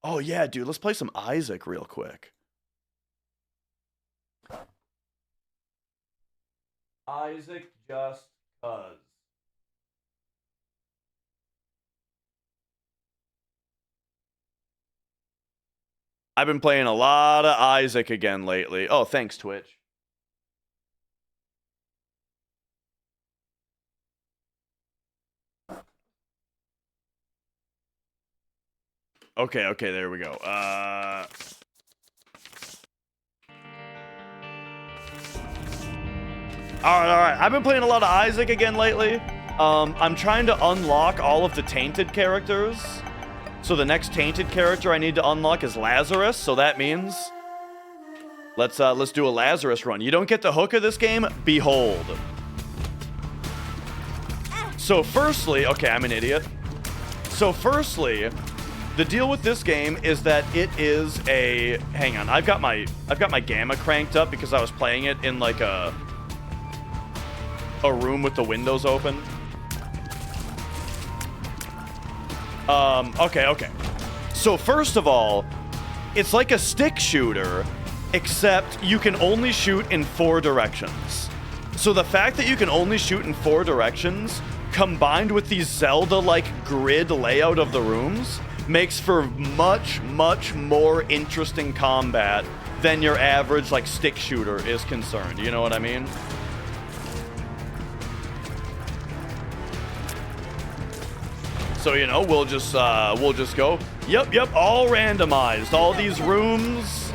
Oh, yeah, dude. Let's play some Isaac real quick. Isaac just cuz. I've been playing a lot of Isaac again lately. Oh, thanks, Twitch. Okay, there we go. Alright. I've been playing a lot of Isaac again lately. I'm trying to unlock all of the tainted characters. So the next tainted character I need to unlock is Lazarus, so that means let's do a Lazarus run. You don't get the hook of this game? Behold. So firstly, okay, I'm an idiot. So firstly, the deal with this game is that it is a... Hang on, I've got my gamma cranked up because I was playing it in like a room with the windows open. Okay. So first of all, it's like a stick shooter, except you can only shoot in 4 directions. So the fact that you can only shoot in 4 directions, combined with the Zelda-like grid layout of the rooms, makes for much more interesting combat than your average like stick shooter is concerned. You know what I mean? So, you know, we'll just go. Yep, all randomized. All these rooms,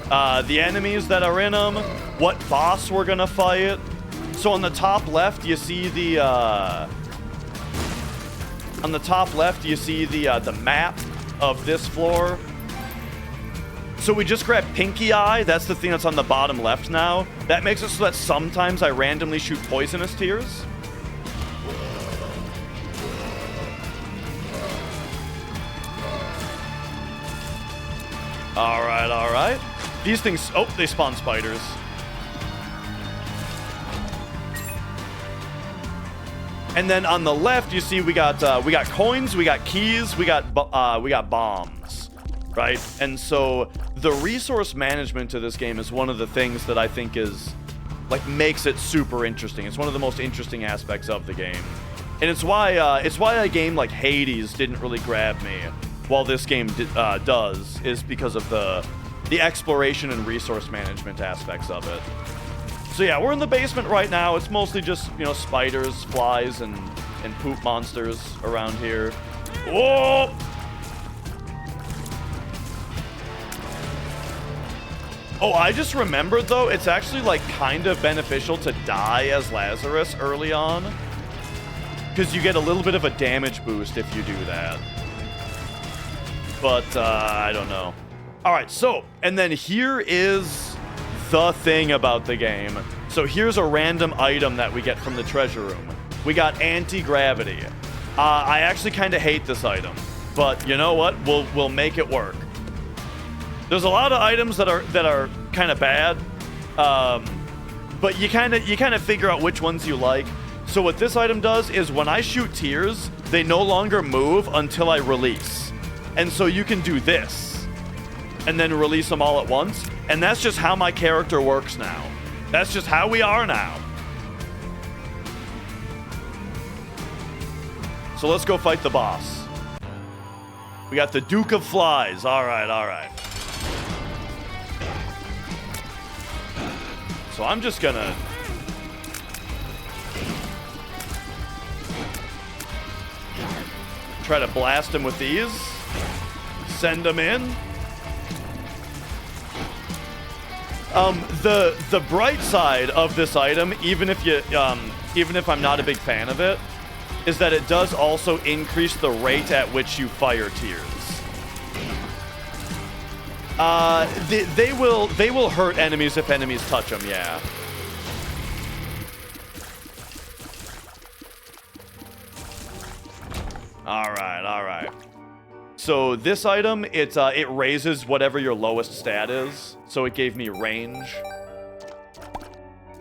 the enemies that are in them, what boss we're gonna fight. So on the top left, you see the the map of this floor. So we just grab Pinky Eye. That's the thing that's on the bottom left now. That makes it so that sometimes I randomly shoot poisonous tears. All right. These things, oh, they spawn spiders. And then on the left, you see we got coins, we got keys, we got bombs, right? And so the resource management to this game is one of the things that I think is like makes it super interesting. It's one of the most interesting aspects of the game, and it's why a game like Hades didn't really grab me, while this game does, is because of the exploration and resource management aspects of it. So yeah, we're in the basement right now. It's mostly just, you know, spiders, flies, and poop monsters around here. Whoa! Oh, I just remembered, though, it's actually, like, kind of beneficial to die as Lazarus early on, because you get a little bit of a damage boost if you do that. But, I don't know. Alright, so, and then here is the thing about the game. So here's a random item that we get from the treasure room. We got anti-gravity. I actually kind of hate this item, but you know what? We'll make it work. There's a lot of items that are kind of bad, but you kind of figure out which ones you like. So what this item does is when I shoot tears, they no longer move until I release, and so you can do this and then release them all at once. And that's just how my character works now. That's just how we are now. So let's go fight the boss. We got the Duke of Flies. All right. So I'm just gonna... try to blast him with these. Send him in. The bright side of this item, even if I'm not a big fan of it, is that it does also increase the rate at which you fire tears. They will hurt enemies if enemies touch them, yeah. All right. So this item, it raises whatever your lowest stat is. So it gave me range.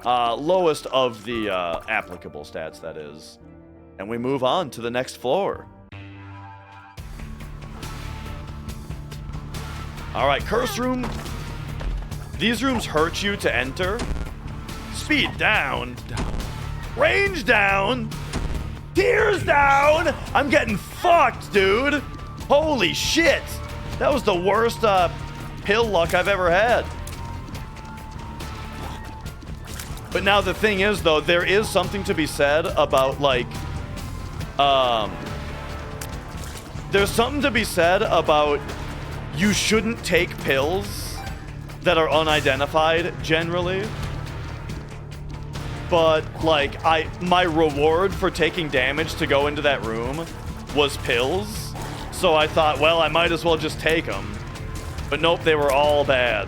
Lowest of the applicable stats, that is. And we move on to the next floor. All right, curse room. These rooms hurt you to enter. Speed down. Range down. Tears down. I'm getting fucked, dude. Holy shit. That was the worst pill luck I've ever had. But now the thing is, though, there is something to be said about, like, there's something to be said about you shouldn't take pills that are unidentified, generally. But, like, my reward for taking damage to go into that room was pills. So I thought, well, I might as well just take them. But nope, they were all bad.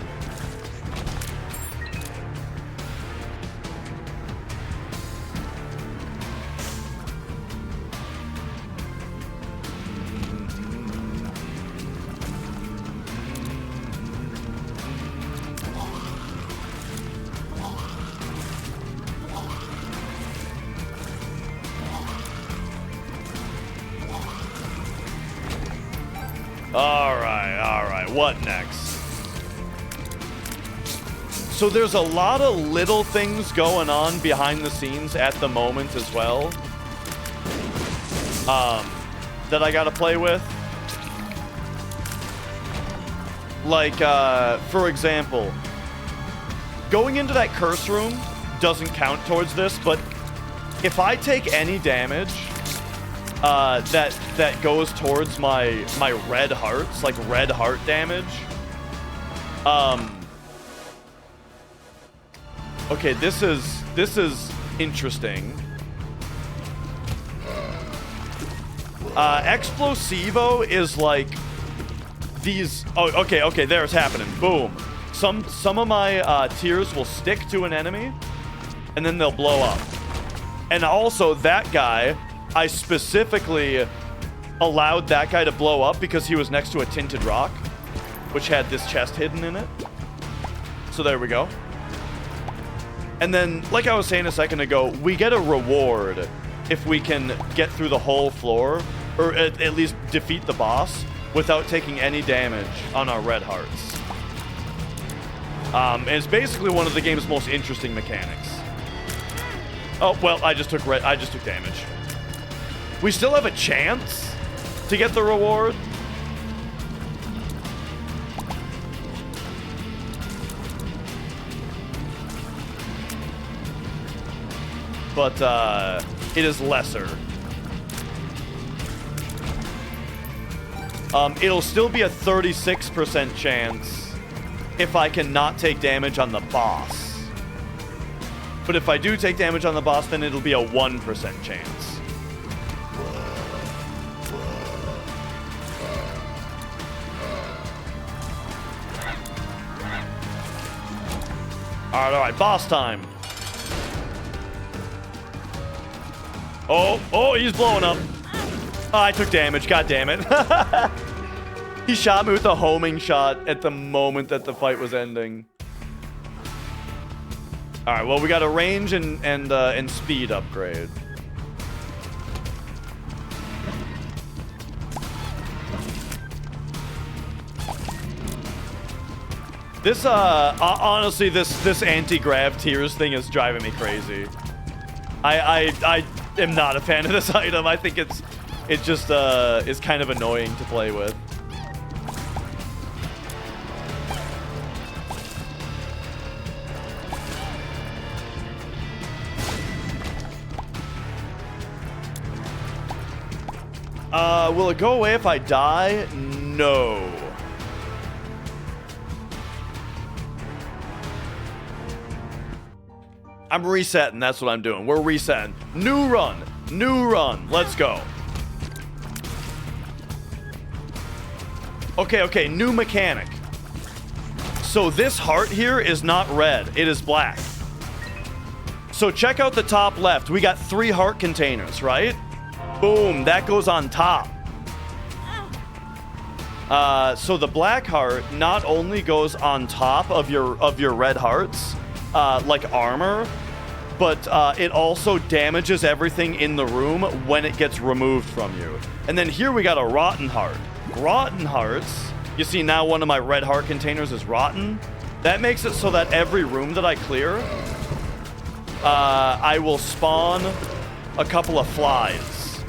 All right, what next? So there's a lot of little things going on behind the scenes at the moment as well, that I gotta play with. Like, for example, going into that curse room doesn't count towards this, but if I take any damage that goes towards my red hearts, like red heart damage. Okay, this is interesting. Explosivo is like these. Oh, okay, there it's happening. Boom. Some of my tears will stick to an enemy, and then they'll blow up. And also that guy, I specifically allowed that guy to blow up because he was next to a tinted rock, which had this chest hidden in it. So there we go. And then, like I was saying a second ago, we get a reward if we can get through the whole floor, or at least defeat the boss without taking any damage on our red hearts. And it's basically one of the game's most interesting mechanics. Oh, well, I just took damage. We still have a chance to get the reward. But it is lesser. It'll still be a 36% chance if I can not take damage on the boss. But if I do take damage on the boss, then it'll be a 1% chance. All right, boss time. Oh, he's blowing up. Oh, I took damage. God damn it. He shot me with a homing shot at the moment that the fight was ending. All right, well, we got a range and speed upgrade. This, honestly, this anti-grav tears thing is driving me crazy. I am not a fan of this item. I think it just is kind of annoying to play with. Will it go away if I die? No. I'm resetting. That's what I'm doing. We're resetting. New run. New run. Let's go. Okay. New mechanic. So this heart here is not red. It is black. So check out the top left. We got 3 heart containers, right? Boom. That goes on top. So the black heart not only goes on top of your red hearts, like armor, but it also damages everything in the room when it gets removed from you. And then here we got a rotten heart. Rotten hearts You see now one of my red heart containers is rotten. That makes it so that every room that I clear, I will spawn a couple of flies.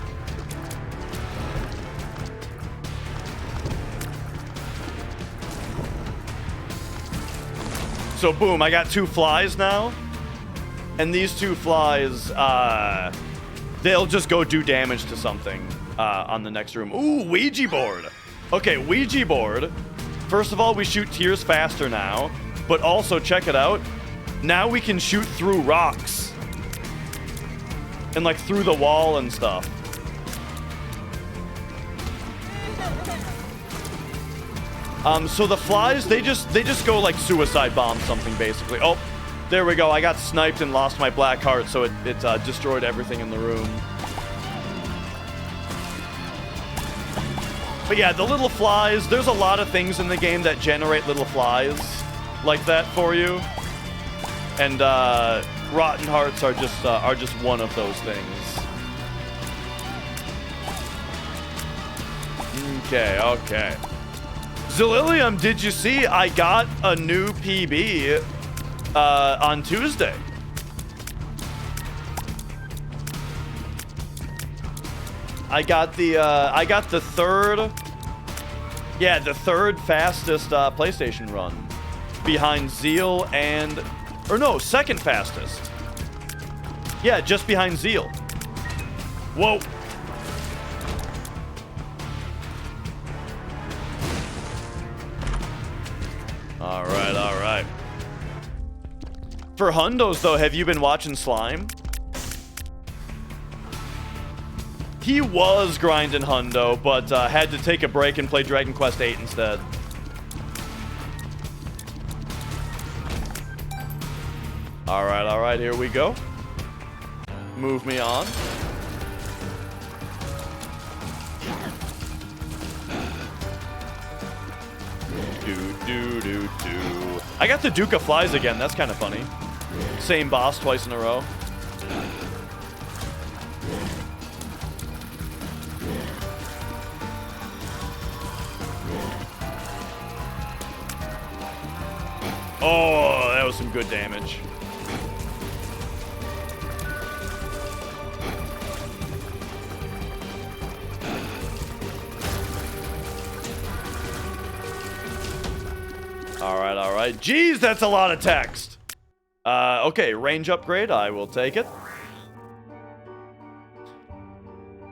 So boom, I got 2 flies now. And these 2 flies, they'll just go do damage to something on the next room. Ooh, Ouija board. Okay, Ouija board. First of all, we shoot tears faster now. But also, check it out. Now we can shoot through rocks. And like through the wall and stuff. So the flies, they just go like suicide bomb something basically. Oh, there we go. I got sniped and lost my black heart, so it destroyed everything in the room. But yeah, the little flies, there's a lot of things in the game that generate little flies like that for you. And rotten hearts are just one of those things. Okay. Zililium, did you see I got a new PB on Tuesday? I got the third fastest PlayStation run behind Zeal and, or no, second fastest. Yeah, just behind Zeal. Whoa. All right. For Hundos though, have you been watching Slime? He was grinding Hundo, but had to take a break and play Dragon Quest VIII instead. All right, here we go. Move me on. Do. I got the Duke of Flies again. That's kind of funny. Same boss twice in a row. Oh, that was some good damage. All right. Jeez, that's a lot of text. Okay, range upgrade. I will take it.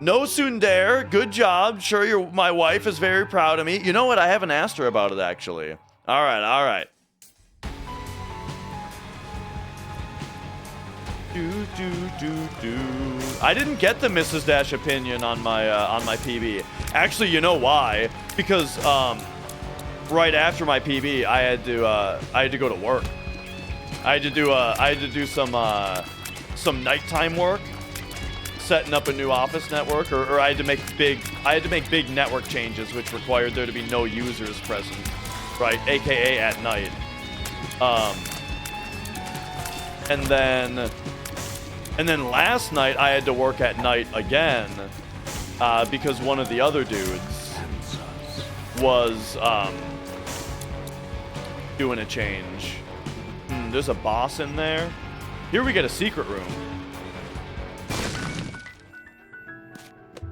No Sundare, good job. Sure, my wife is very proud of me. You know what? I haven't asked her about it, actually. All right. I didn't get the Mrs. Dash opinion on my PB. Actually, you know why? Because right after my PB, I had to go to work. I had to do some nighttime work, setting up a new office network, or I had to make big network changes, which required there to be no users present, right? AKA at night. And then last night I had to work at night again because one of the other dudes was doing a change. There's a boss in there. Here we get a secret room.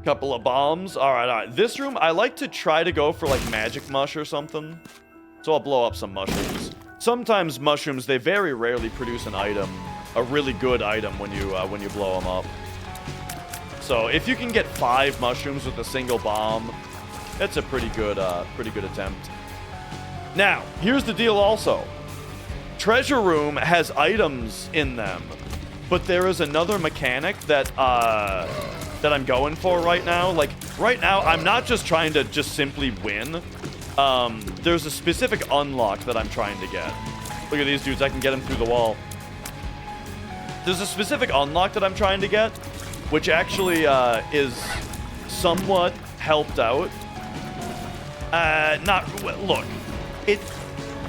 Couple of bombs. All right. This room, I like to try to go for like magic mush or something. So I'll blow up some mushrooms. Sometimes mushrooms, they very rarely produce an item, a really good item when you blow them up. So if you can get 5 mushrooms with a single bomb, that's a pretty good attempt. Now, here's the deal also. Treasure Room has items in them, but there is another mechanic that I'm going for right now. Like, right now, I'm not just trying to just simply win. There's a specific unlock that I'm trying to get. Look at these dudes, I can get them through the wall. There's a specific unlock that I'm trying to get, which actually is somewhat helped out. Look,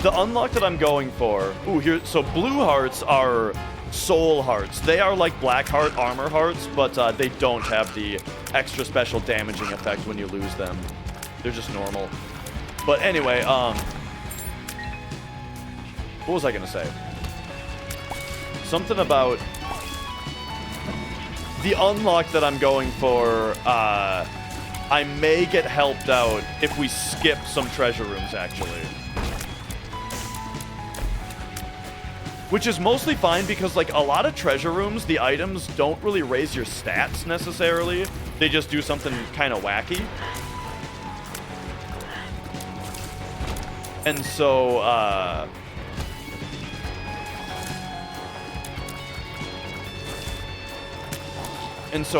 the unlock that I'm going for. Ooh, here. So blue hearts are soul hearts. They are like black heart armor hearts, but they don't have the extra special damaging effect when you lose them. They're just normal. But anyway, what was I gonna say? Something about the unlock that I'm going for, I may get helped out if we skip some treasure rooms, actually. Which is mostly fine because, like, a lot of treasure rooms, the items don't really raise your stats necessarily. They just do something kind of wacky. And so,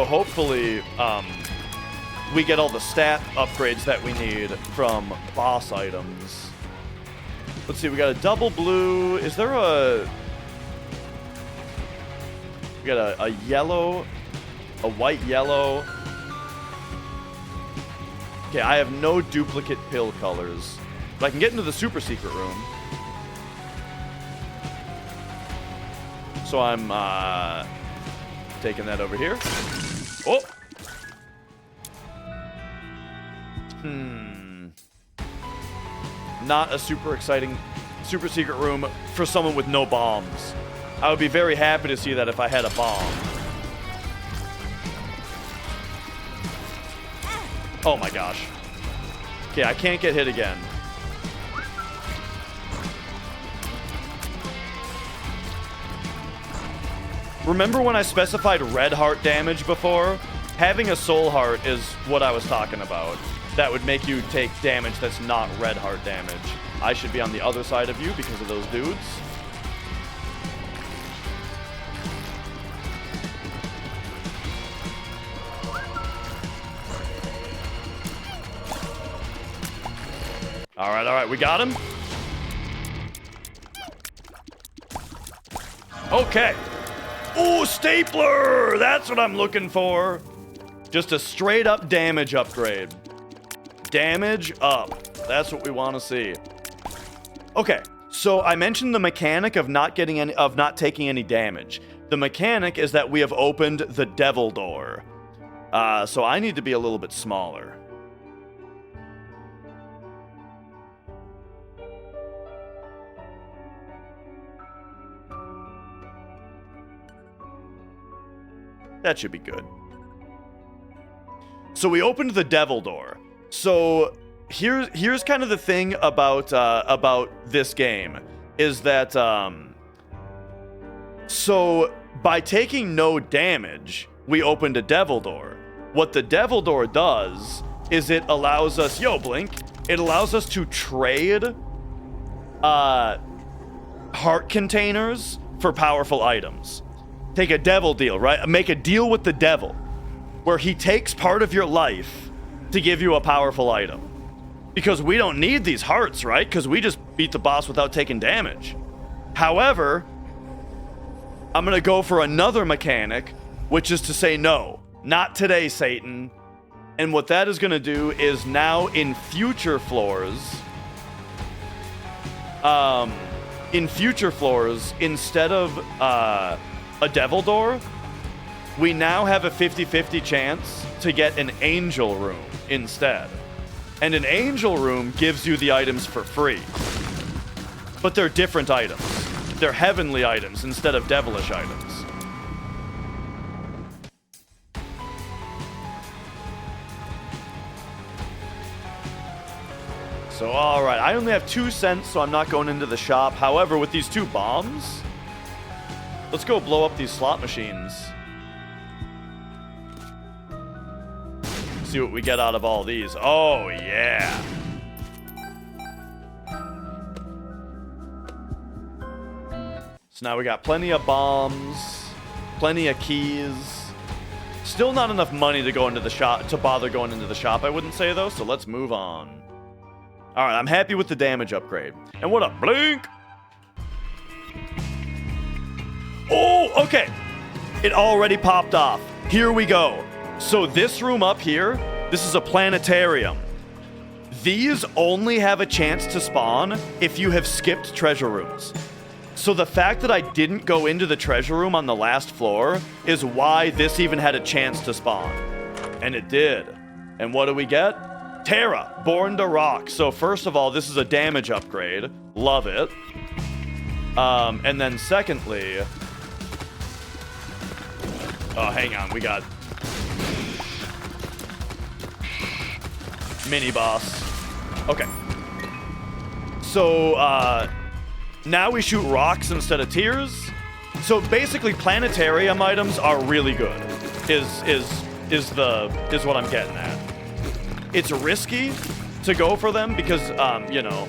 hopefully, we get all the stat upgrades that we need from boss items. Let's see, we got a double blue. Is there a... We got a yellow, a white yellow. Okay, I have no duplicate pill colors. But I can get into the super secret room. So I'm taking that over here. Oh! Not a super exciting super secret room for someone with no bombs. I would be very happy to see that if I had a bomb. Oh my gosh. Okay, I can't get hit again. Remember when I specified red heart damage before? Having a soul heart is what I was talking about. That would make you take damage that's not red heart damage. I should be on the other side of you because of those dudes. All right, we got him. Okay. Ooh, stapler! That's what I'm looking for. Just a straight up damage upgrade. Damage up. That's what we want to see. Okay, so I mentioned the mechanic of not taking any damage. The mechanic is that we have opened the devil door. So I need to be a little bit smaller. That should be good. So we opened the devil door. So here's kind of the thing about this game is that so by taking no damage, we opened a devil door. What the devil door does is it allows us, Blink, it allows us to trade heart containers for powerful items. Take a devil deal, right? Make a deal with the devil where he takes part of your life to give you a powerful item. Because we don't need these hearts, right? Because we just beat the boss without taking damage. However, I'm going to go for another mechanic, which is to say no. Not today, Satan. And what that is going to do is now in future floors, instead of a devil door, we now have a 50-50 chance to get an angel room instead. And an angel room gives you the items for free. But they're different items. They're heavenly items instead of devilish items. So, alright, I only have 2 cents, so I'm not going into the shop. However, with these 2 bombs, let's go blow up these slot machines. See what we get out of all these. Oh, yeah. So now we got plenty of bombs, plenty of keys. Still not enough money to go into the shop, to bother going into the shop, I wouldn't say, though. So let's move on. All right, I'm happy with the damage upgrade. And what up, Blink? Oh, okay. It already popped off. Here we go. So this room up here, this is a planetarium. These only have a chance to spawn if you have skipped treasure rooms. So the fact that I didn't go into the treasure room on the last floor is why this even had a chance to spawn. And it did. And what do we get? Terra, Born to Rock. So first of all, this is a damage upgrade. Love it. And then secondly... Oh, hang on. We got... Mini boss. Okay. So, now we shoot rocks instead of tears. So basically, planetarium items are really good. Is what I'm getting at. It's risky to go for them because, you know,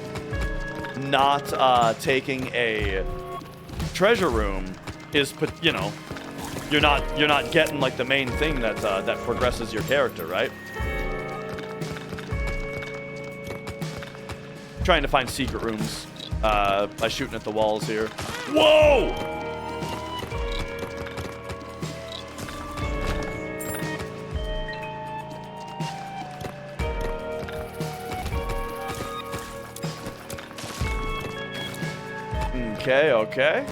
not taking a treasure room is, you know, you're not getting like the main thing that that progresses your character, right? Trying to find secret rooms by shooting at the walls here. Whoa! Okay, okay.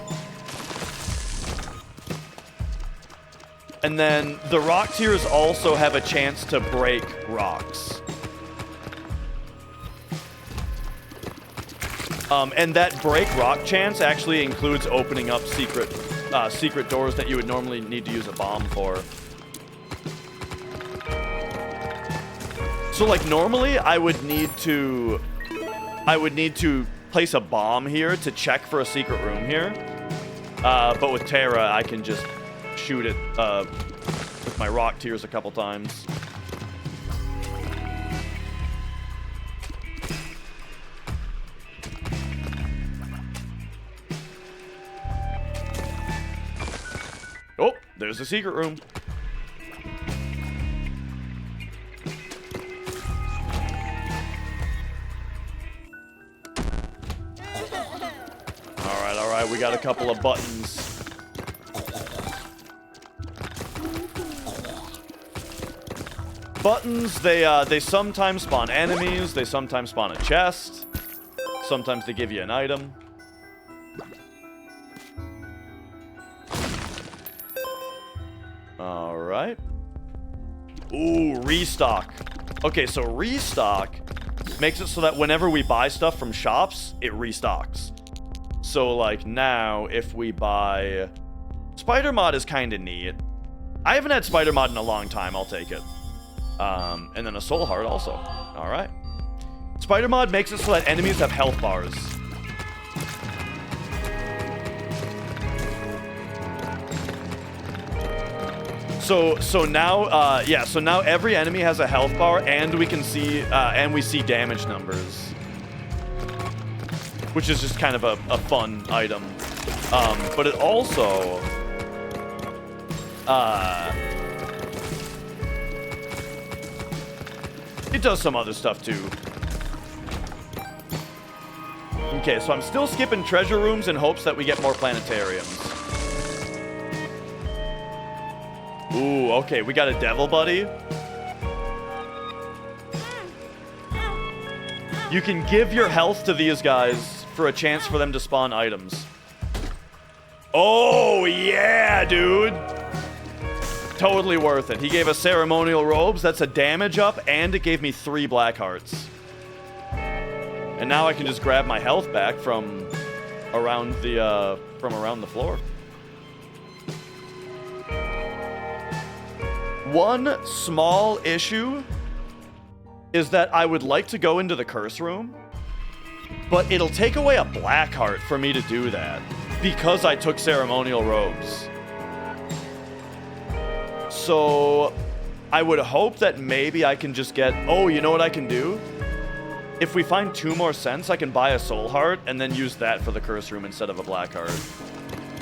And then the rock tiers also have a chance to break rocks. And that break rock chance actually includes opening up secret doors that you would normally need to use a bomb for. So like normally I would need to place a bomb here to check for a secret room here. But with Terra, I can just shoot it with my rock tiers a couple times. Oh, there's the secret room. All right, we got a couple of buttons. Buttons, they sometimes spawn enemies, they sometimes spawn a chest, sometimes they give you an item. All right. Ooh, restock. Okay, so restock makes it so that whenever we buy stuff from shops, it restocks. So, like, now, if we buy... Spider Mod is kind of neat. I haven't had Spider Mod in a long time. I'll take it. And then a Soul Heart also. All right. Spider Mod makes it so that enemies have health bars. So now, yeah, so now every enemy has a health bar, and we can see, and we see damage numbers. Which is just kind of a fun item. But it also... it does some other stuff, too. Okay, so I'm still skipping treasure rooms in hopes that we get more planetariums. Ooh, okay, we got a devil buddy. You can give your health to these guys for a chance for them to spawn items. Oh, yeah, dude. Totally worth it. He gave us ceremonial robes. That's a damage up, and it gave me 3 black hearts. And now I can just grab my health back from around the floor. One small issue is that I would like to go into the curse room, but it'll take away a black heart for me to do that because I took ceremonial robes. So I would hope that maybe I can just get... Oh, you know what I can do? If we find 2 more cents, I can buy a soul heart and then use that for the curse room instead of a black heart.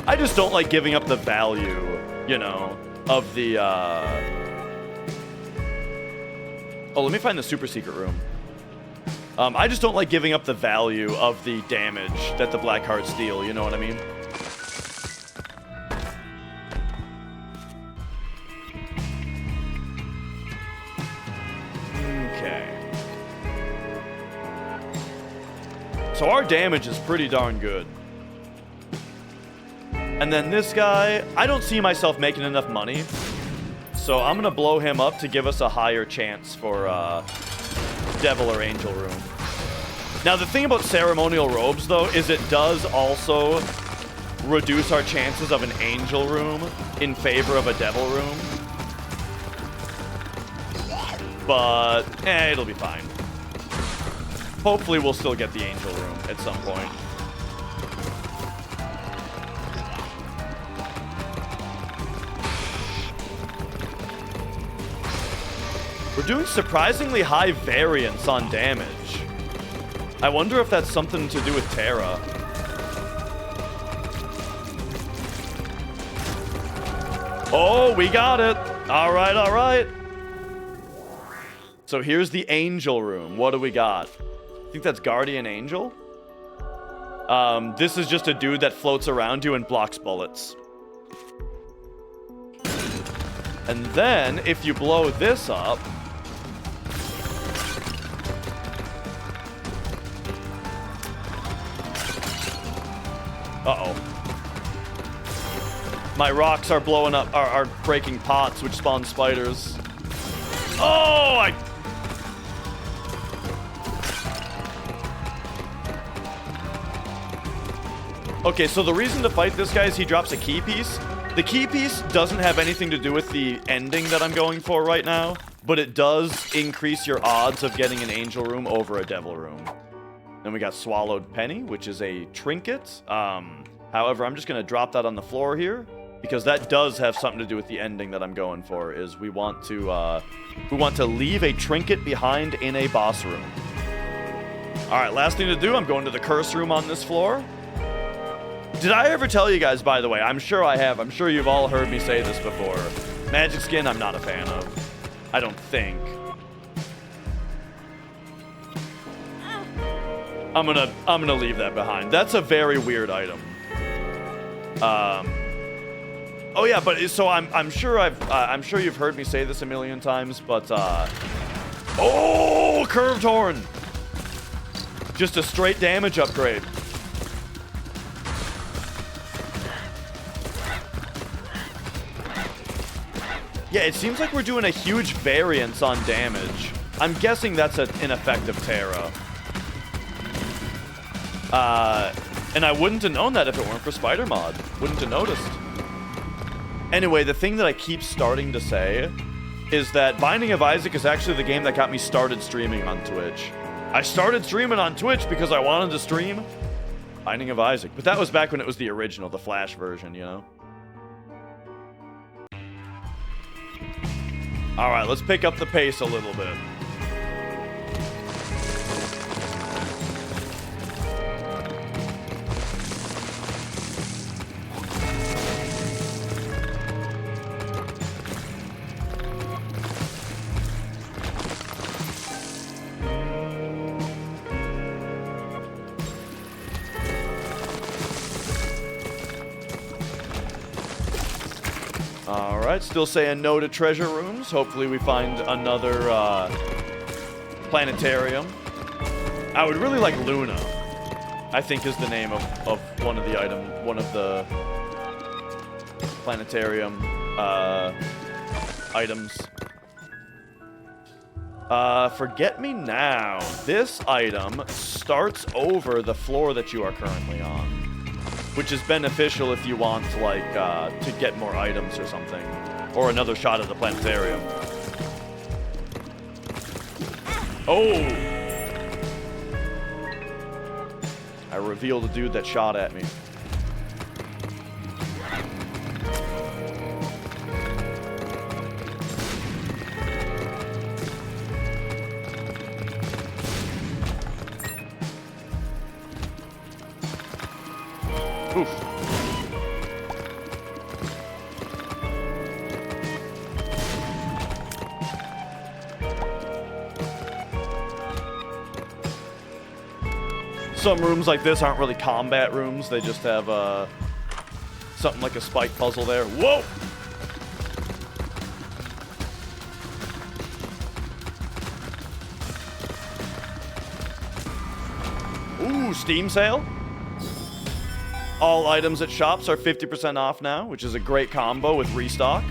I just don't like giving up the value, you know, of the... Oh, let me find the super secret room. I just don't like giving up the value of the damage that the black hearts deal, you know what I mean? Okay. So our damage is pretty darn good. And then this guy, I don't see myself making enough money. So I'm gonna blow him up to give us a higher chance for devil or angel room. Now, the thing about ceremonial robes, though, is it does also reduce our chances of an angel room in favor of a devil room. But, it'll be fine. Hopefully we'll still get the angel room at some point. We're doing surprisingly high variance on damage. I wonder if that's something to do with Terra. Oh, we got it. All right, all right. So here's the angel room. What do we got? I think that's Guardian Angel. This is just a dude that floats around you and blocks bullets. And then, if you blow this up... Uh-oh. My rocks are blowing up, are breaking pots, which spawn spiders. Oh, Okay, so the reason to fight this guy is he drops a key piece. The key piece doesn't have anything to do with the ending that I'm going for right now, but it does increase your odds of getting an angel room over a devil room. Then we got Swallowed Penny, which is a trinket. However, I'm just going to drop that on the floor here, because that does have something to do with the ending that I'm going for, is we want to leave a trinket behind in a boss room. Alright, last thing to do, I'm going to the curse room on this floor. Did I ever tell you guys, by the way? I'm sure I have. I'm sure you've all heard me say this before. Magic Skin, I'm not a fan of. I don't think. I'm gonna leave that behind. That's a very weird item. Oh yeah, but so I'm sure I'm sure you've heard me say this a million times, but oh, Curved Horn. Just a straight damage upgrade. Yeah, it seems like we're doing a huge variance on damage. I'm guessing that's an effect of Terra. And I wouldn't have known that if it weren't for Spider Mod. Wouldn't have noticed. Anyway, the thing that I keep starting to say is that Binding of Isaac is actually the game that got me started streaming on Twitch. I started streaming on Twitch because I wanted to stream Binding of Isaac. But that was back when it was the original, the Flash version, you know? Alright, let's pick up the pace a little bit. Alright, still saying no to treasure rooms. Hopefully we find another planetarium. I would really like Luna, I think is the name of one of the planetarium items. Forget Me Now. This item starts over the floor that you are currently on, which is beneficial if you want, like, to get more items or something. Or another shot at the planetarium. Oh! I revealed the dude that shot at me. Oof. Some rooms like this aren't really combat rooms. They just have something like a spike puzzle there. Whoa! Ooh, Steam sale. All items at shops are 50% off now, which is a great combo with restock.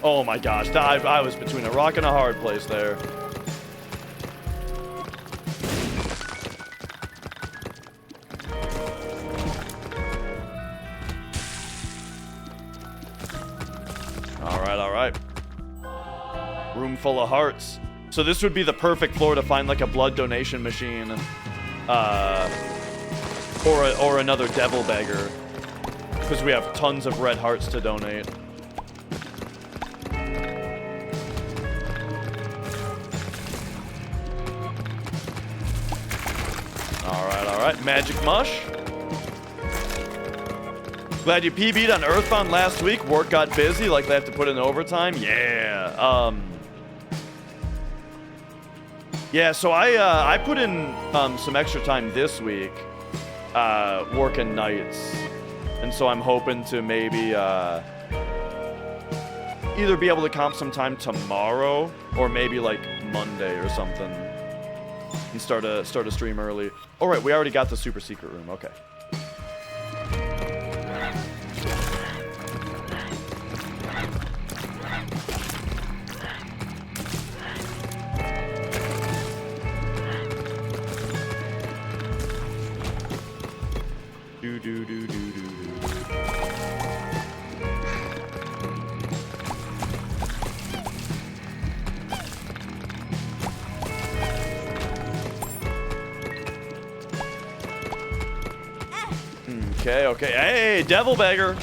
Oh my gosh, I was between a rock and a hard place there. All right. Room full of hearts. So this would be the perfect floor to find like a blood donation machine. Or another devil beggar. Because we have tons of red hearts to donate. Alright. Magic Mush. Glad you PB'd on Earthbound last week. Work got busy, like they have to put in overtime. Yeah. Yeah, so I put in some extra time this week working nights. And so I'm hoping to maybe either be able to comp some time tomorrow or maybe like Monday or something. And start a stream early. All right, we already got the super secret room. Okay. Okay. Hey, Devil Beggar.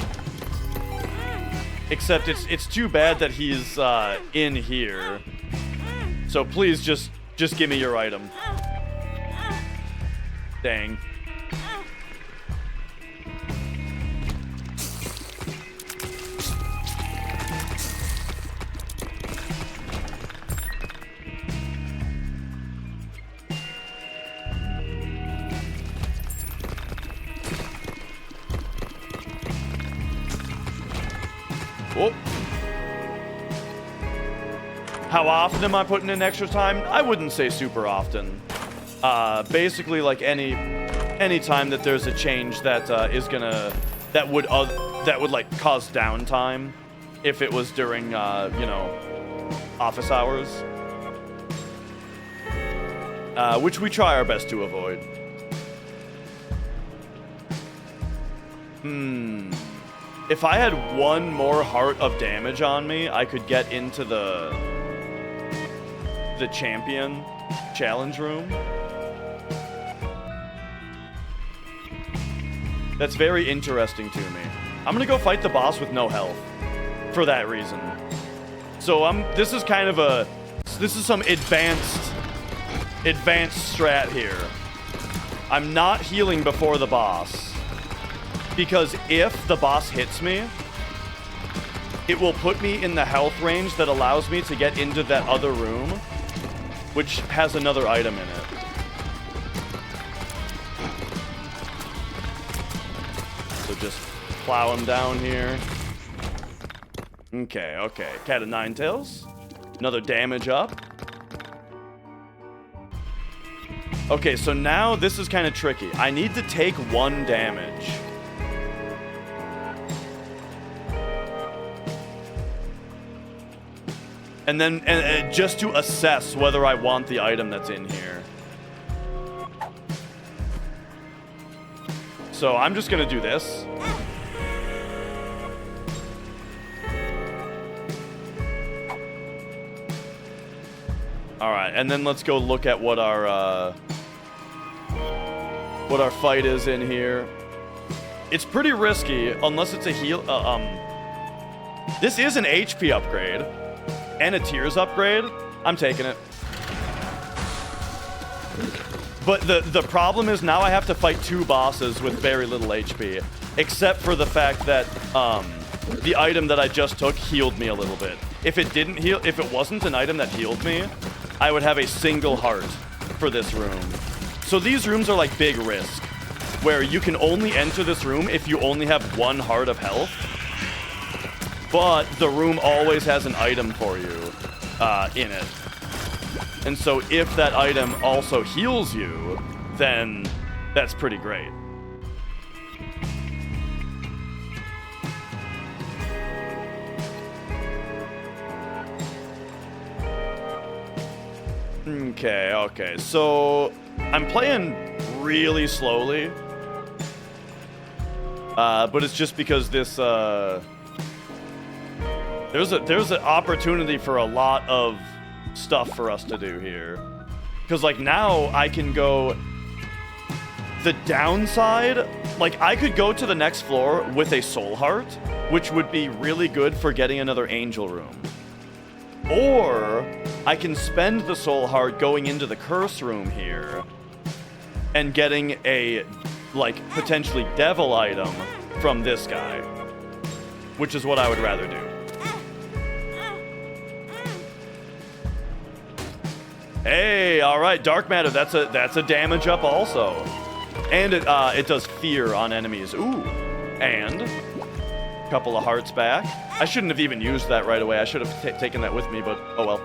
Except it's too bad that he's in here. So please just give me your item. Dang. Oh. How often am I putting in extra time? I wouldn't say super often. Basically, like any time that there's a change that that would like cause downtime, if it was during you know, office hours, which we try our best to avoid. If I had one more heart of damage on me, I could get into the champion challenge room. That's very interesting to me. I'm gonna go fight the boss with no health for that reason. So this is some advanced strat here. I'm not healing before the boss. Because if the boss hits me, it will put me in the health range that allows me to get into that other room, which has another item in it. So just plow him down here. Okay. Cat of Nine Tails. Another damage up. Okay, so now this is kind of tricky. I need to take 1 damage. And then just to assess whether I want the item that's in here. So I'm just gonna do this. Alright, and then let's go look at what our fight is in here. It's pretty risky, unless it's a heal. This is an HP upgrade. And a Tears upgrade, I'm taking it. But the problem is now I have to fight 2 bosses with very little HP. Except for the fact that the item that I just took healed me a little bit. If it wasn't an item that healed me, I would have a single heart for this room. So these rooms are like big risk, where you can only enter this room if you only have 1 heart of health. But the room always has an item for you in it. And so if that item also heals you, then that's pretty great. Okay. So I'm playing really slowly. But it's just because this, there's an opportunity for a lot of stuff for us to do here. Because, like, now I can go... The downside, like, I could go to the next floor with a soul heart, which would be really good for getting another angel room. Or I can spend the soul heart going into the curse room here and getting a, like, potentially devil item from this guy, which is what I would rather do. Hey, all right, dark matter. That's a damage up also, and it does fear on enemies. Ooh, and a couple of hearts back. I shouldn't have even used that right away. I should have taken that with me, but oh well.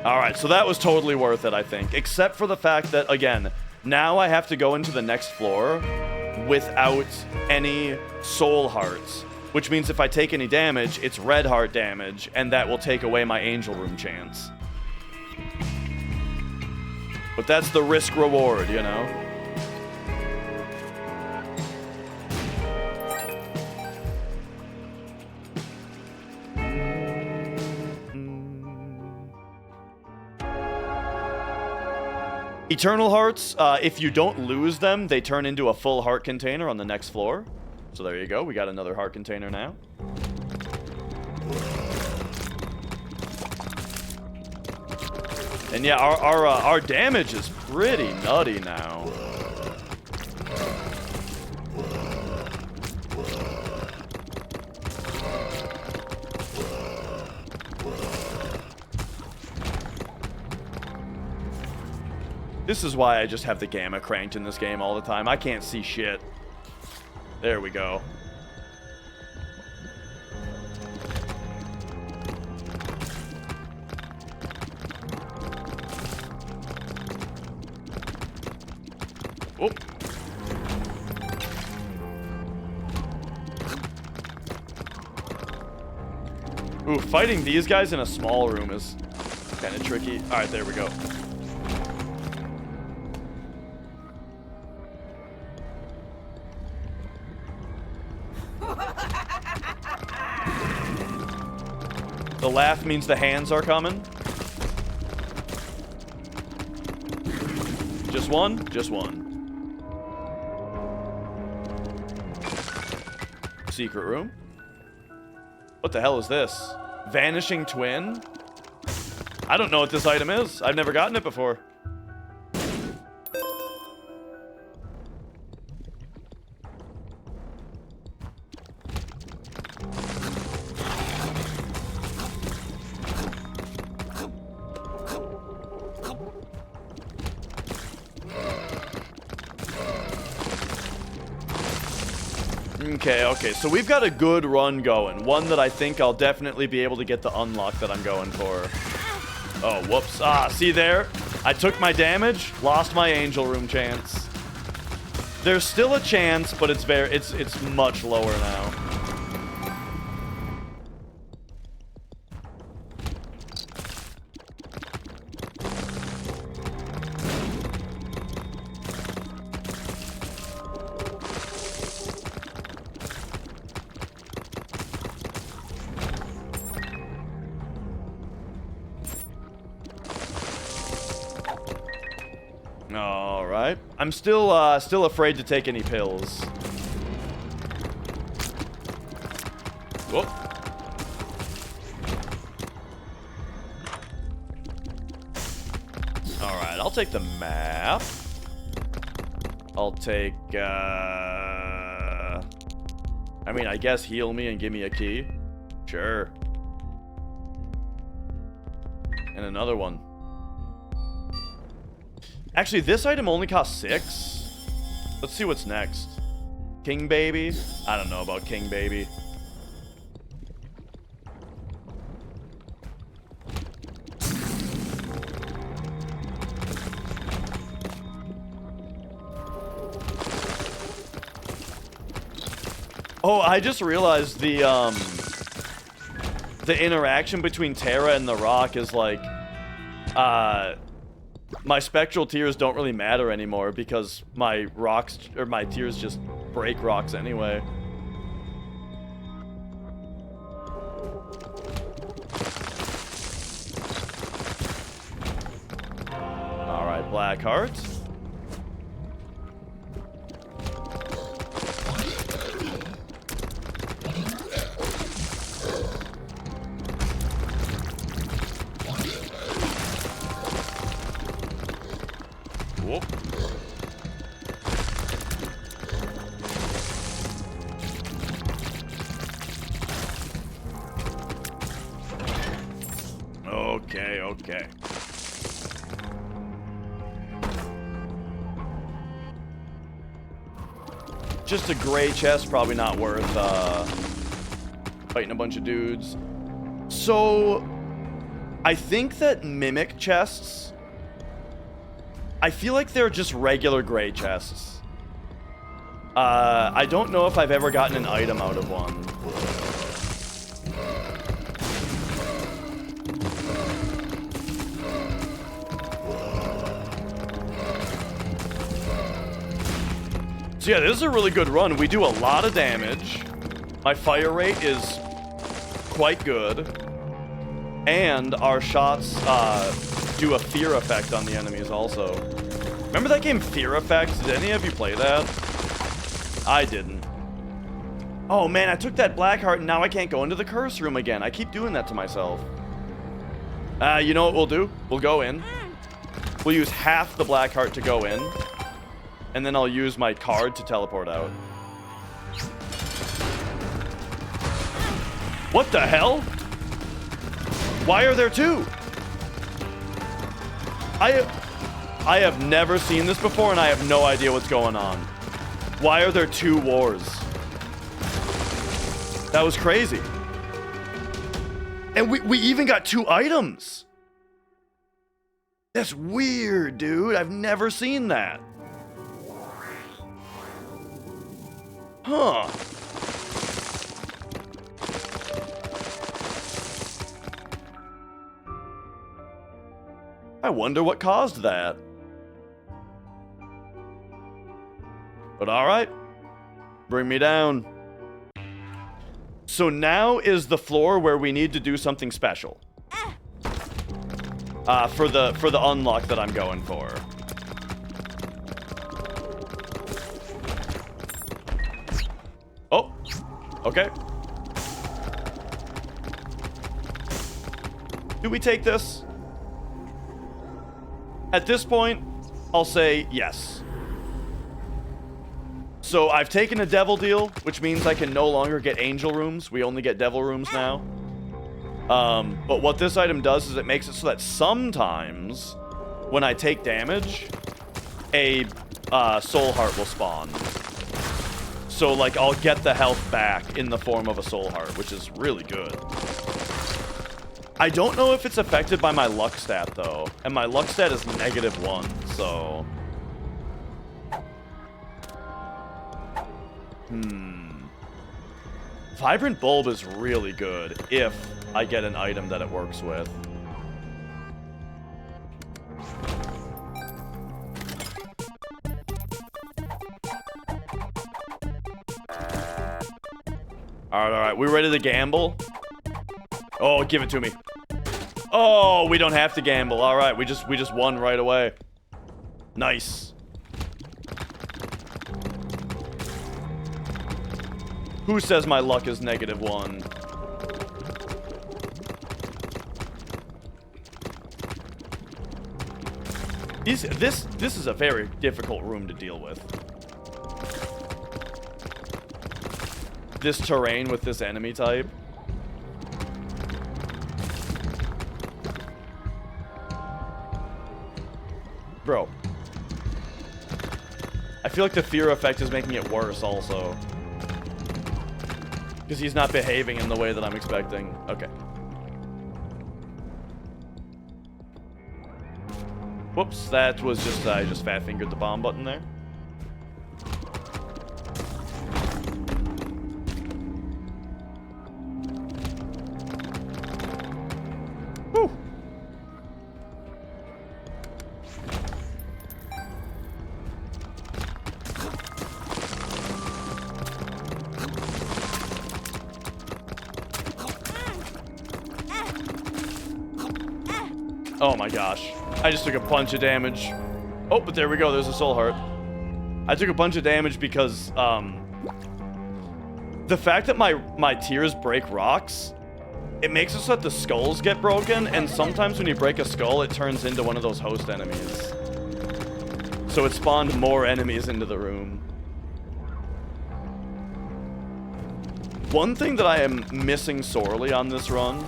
All right, so that was totally worth it, I think, except for the fact that, again, now I have to go into the next floor without any soul hearts, which means if I take any damage, it's red heart damage, and that will take away my angel room chance. But that's the risk reward, you know? Eternal hearts, if you don't lose them, they turn into a full heart container on the next floor. So there you go, we got another heart container now. And yeah, our damage is pretty nutty now. This is why I just have the gamma cranked in this game all the time. I can't see shit. There we go. Oh. Ooh, fighting these guys in a small room is kind of tricky. All right, there we go. The laugh means the hands are coming. Just one? Just one. Secret room. What the hell is this? Vanishing Twin? I don't know what this item is. I've never gotten it before. Okay, so we've got a good run going. One that I think I'll definitely be able to get the unlock that I'm going for. Oh, whoops. Ah, see there? I took my damage, lost my angel room chance. There's still a chance, but it's much lower now. I'm still afraid to take any pills. Whoop. Alright, I'll take the map. I'll take, I mean, I guess heal me and give me a key. Sure. And another one. Actually, this item only costs 6. Let's see what's next. King Baby? I don't know about King Baby. Oh, I just realized the the interaction between Terra and the rock is like, my spectral tears don't really matter anymore because my rocks, or my tears just break rocks anyway. Alright, black heart. Whoop. Okay, okay. Just a gray chest, probably not worth fighting a bunch of dudes. So, I think that mimic chests, I feel like they're just regular gray chests. I don't know if I've ever gotten an item out of one. So yeah, this is a really good run. We do a lot of damage. My fire rate is quite good. And our shots do a fear effect on the enemies also. Remember that game Fear Effect? Did any of you play that? I didn't. Oh man, I took that black heart and now I can't go into the curse room again. I keep doing that to myself. You know what we'll do? We'll go in. We'll use half the black heart to go in. And then I'll use my card to teleport out. What the hell? Why are there two? I have never seen this before and I have no idea what's going on. Why are there two wars? That was crazy. And we even got two items. That's weird, dude. I've never seen that. Huh. I wonder what caused that. But alright. Bring me down. So now is the floor where we need to do something special. For the unlock that I'm going for. Oh, okay. Do we take this? At this point, I'll say yes. So I've taken a devil deal, which means I can no longer get angel rooms. We only get devil rooms now. But what this item does is it makes it so that sometimes when I take damage, a soul heart will spawn. So, like, I'll get the health back in the form of a soul heart, which is really good. I don't know if it's affected by my luck stat, though. And my luck stat is -1, so... Vibrant Bulb is really good if I get an item that it works with. Alright, we ready to gamble? Oh, give it to me. Oh, we don't have to gamble. Alright, we just won right away. Nice. Who says my luck is -1? This is a very difficult room to deal with. This terrain with this enemy type. Bro. I feel like the fear effect is making it worse also. Because he's not behaving in the way that I'm expecting. Okay. Whoops, that was just, I just fat fingered the bomb button there. Oh my gosh. I just took a bunch of damage. Oh, but there we go. There's a soul heart. I took a bunch of damage because, the fact that my tears break rocks, it makes it so that the skulls get broken, and sometimes when you break a skull, it turns into one of those host enemies. So it spawned more enemies into the room. One thing that I am missing sorely on this run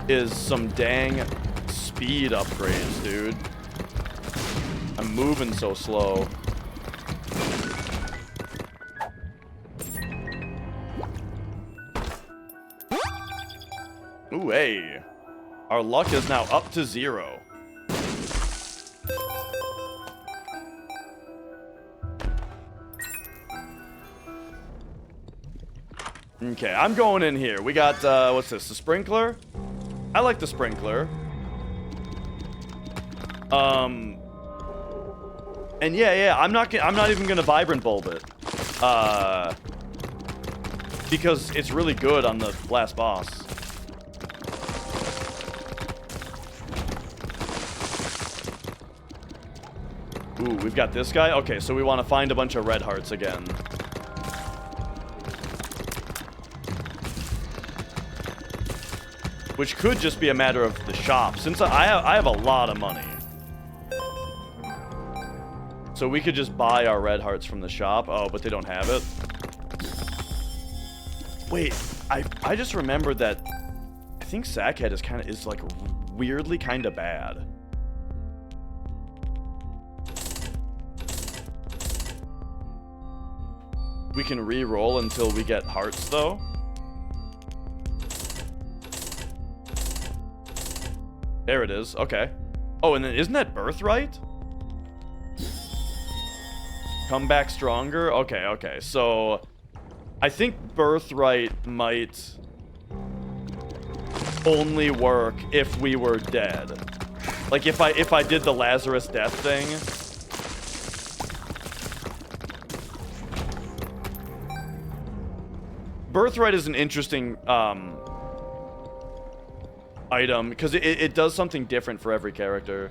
is some dang speed upgrades, dude. I'm moving so slow. Ooh, hey. Our luck is now up to 0. Okay, I'm going in here. We got, what's this? The sprinkler? I like the sprinkler. And yeah, I'm not even gonna vibrant bulb it. Because it's really good on the last boss. Ooh, we've got this guy. Okay, so we want to find a bunch of red hearts again. Which could just be a matter of the shop, since I have a lot of money. So we could just buy our red hearts from the shop. Oh, but they don't have it. Wait, I just remembered that I think Sackhead is like weirdly kind of bad. We can re-roll until we get hearts, though. There it is. Okay. Oh, and then isn't that Birthright? Come back stronger? Okay. So, I think Birthright might only work if we were dead. Like, if I did the Lazarus death thing. Birthright is an interesting item because it does something different for every character.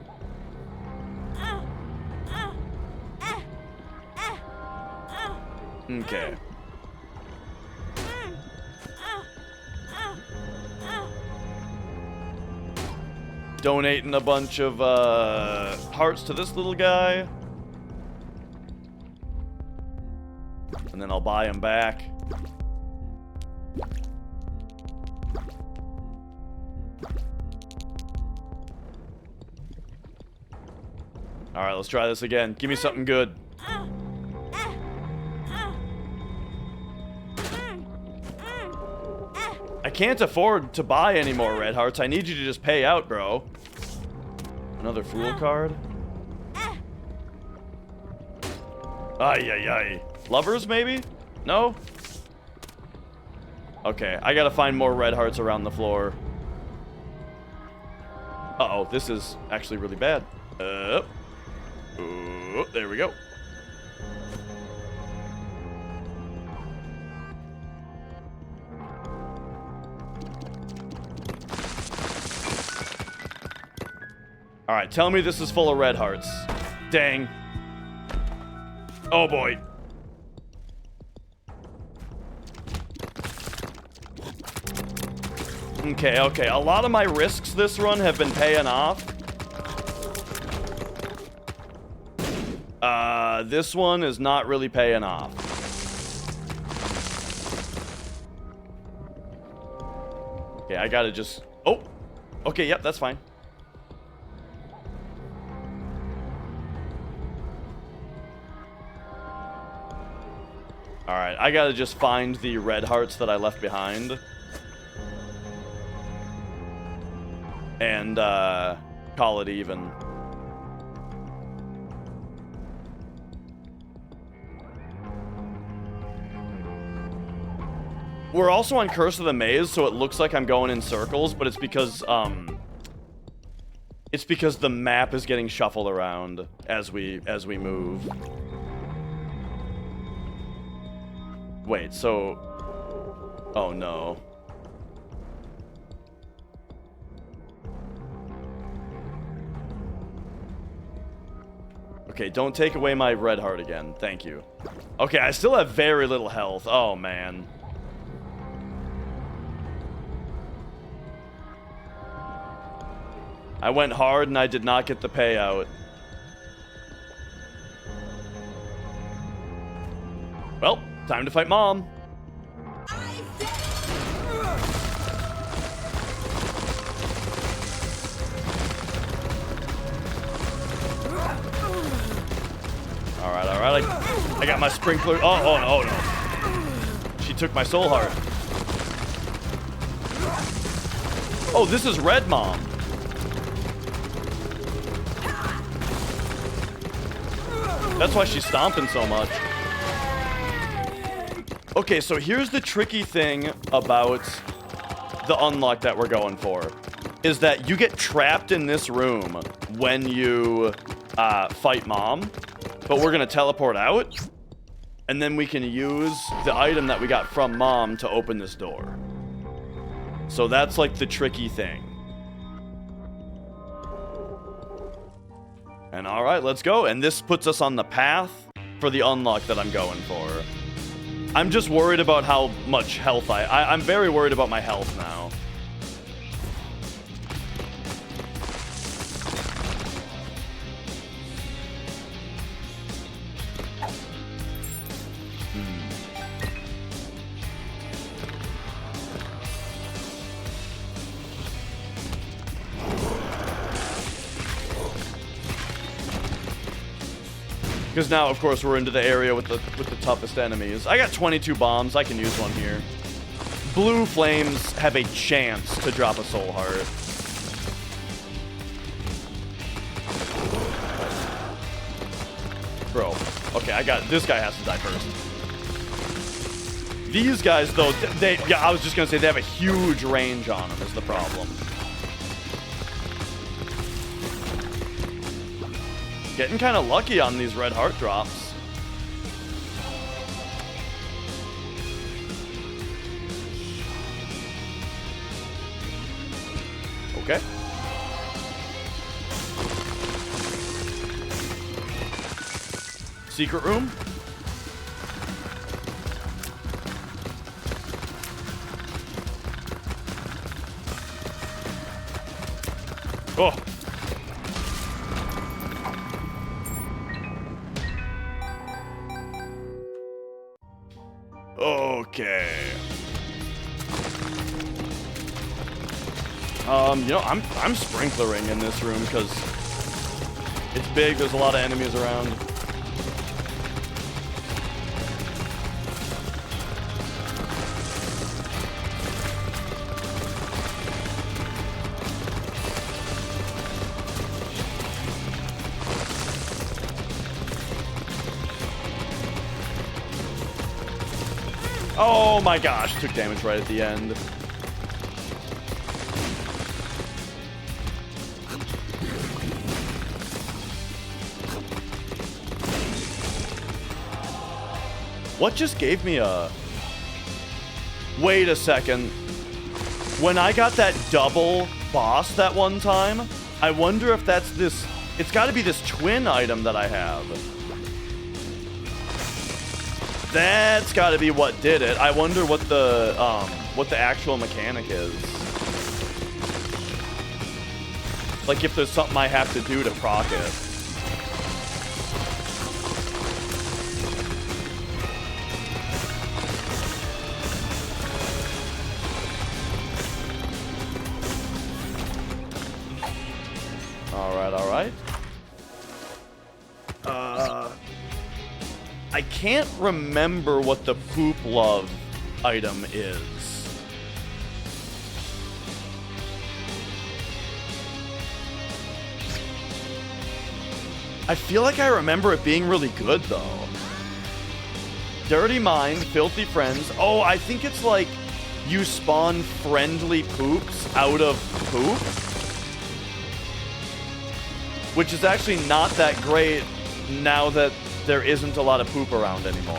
Okay. Donating a bunch of hearts to this little guy. And then I'll buy him back. Alright, let's try this again. Give me something good. I can't afford to buy any more red hearts. I need you to just pay out, bro. Another fool card. Ay. Lovers, maybe? No? Okay, I gotta find more red hearts around the floor. Uh-oh, this is actually really bad. Oh, there we go. Alright, tell me this is full of red hearts. Dang. Oh boy. Okay. A lot of my risks this run have been paying off. This one is not really paying off. Okay, I gotta just... Oh! Okay, yep, that's fine. Alright, I gotta just find the red hearts that I left behind. And, call it even. We're also on Curse of the Maze, so it looks like I'm going in circles, but it's because the map is getting shuffled around as we move. Wait, so... Oh, no. Okay, don't take away my red heart again. Thank you. Okay, I still have very little health. Oh, man. I went hard and I did not get the payout. Well, time to fight Mom. Alright, alright. I got my sprinkler. Oh, no. She took my soul heart. Oh, this is Red Mom. That's why she's stomping so much. Okay, so here's the tricky thing about the unlock that we're going for. Is that you get trapped in this room when you fight Mom. But we're going to teleport out. And then we can use the item that we got from Mom to open this door. So that's like the tricky thing. And alright, let's go. And this puts us on the path for the unlock that I'm going for. I'm just worried about how much health I'm very worried about my health now. Because now, of course, we're into the area with the toughest enemies. I got 22 bombs. I can use one here. Blue flames have a chance to drop a soul heart. Bro. Okay, this guy has to die first. These guys, though, yeah, I was just going to say they have a huge range on them is the problem. Getting kind of lucky on these red heart drops. Okay. Secret room. Oh. Okay. You know, I'm sprinklering in this room because it's big. There's a lot of enemies around. Oh my gosh, took damage right at the end. What just gave me a... Wait a second. When I got that double boss that one time, I wonder if that's this... It's got to be this twin item that I have. That's got to be what did it. I wonder what the actual mechanic is. Like if there's something I have to do to proc it. All right. I can't remember what the poop love item is. I feel like I remember it being really good, though. Dirty Mind, Filthy Friends. Oh, I think it's like you spawn friendly poops out of poop. Which is actually not that great now that there isn't a lot of poop around anymore.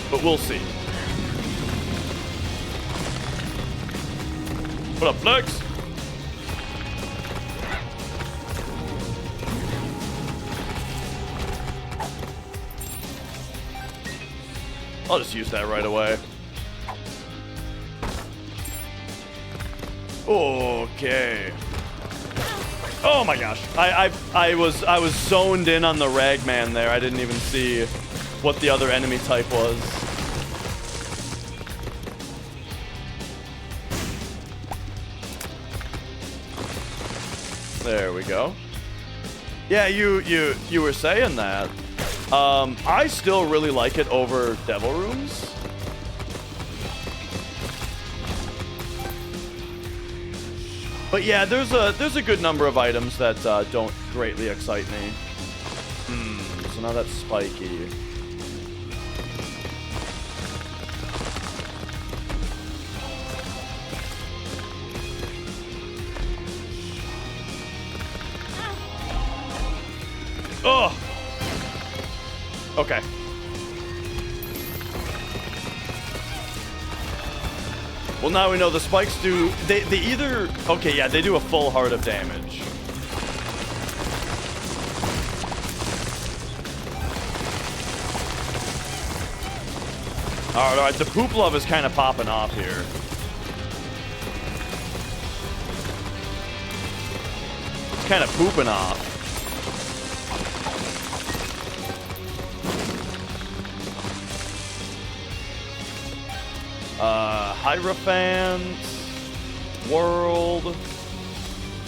But we'll see. What up, Flex? I'll just use that right away. Okay. Oh my gosh. I was zoned in on the Ragman there. I didn't even see what the other enemy type was. There we go. Yeah, you were saying that. I still really like it over Devil Rooms. But yeah, there's a good number of items that don't greatly excite me. So now that's spiky. Oh. Okay. Well, now we know the spikes do... They either... Okay, yeah, they do a full heart of damage. Alright, the poop love is kind of popping off here. It's kind of pooping off. Hierophant, World.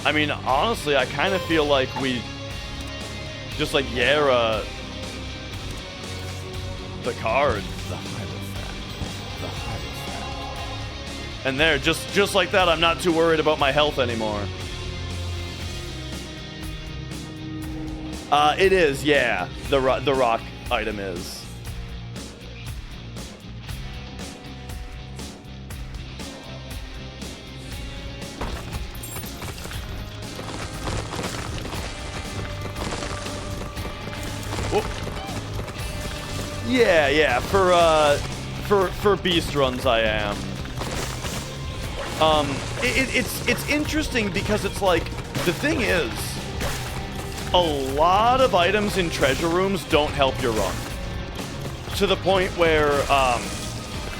I mean, honestly, I kind of feel like we just like Yara the card. The Hierophant. And there, just like that, I'm not too worried about my health anymore. It is, yeah. The rock item is. Yeah, for beast runs I am. It's interesting because it's like, the thing is, a lot of items in treasure rooms don't help your run. To the point where,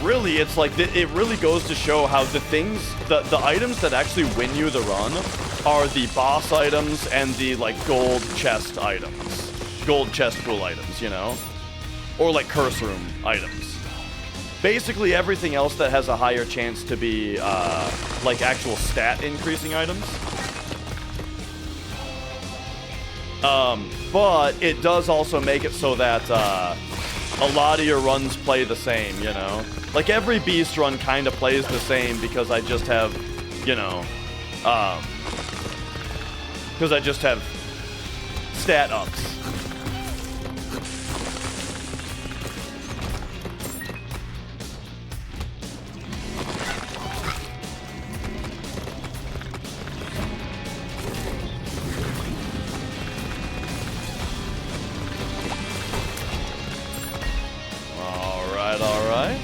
really, it's like, it really goes to show how the things, the items that actually win you the run are the boss items and the, like, gold chest items. Gold chest pool items, you know? Or like curse room items. Basically everything else that has a higher chance to be like actual stat increasing items. But it does also make it so that a lot of your runs play the same, you know? Like every beast run kind of plays the same because I just have, you know, because I just have stat ups. Alright.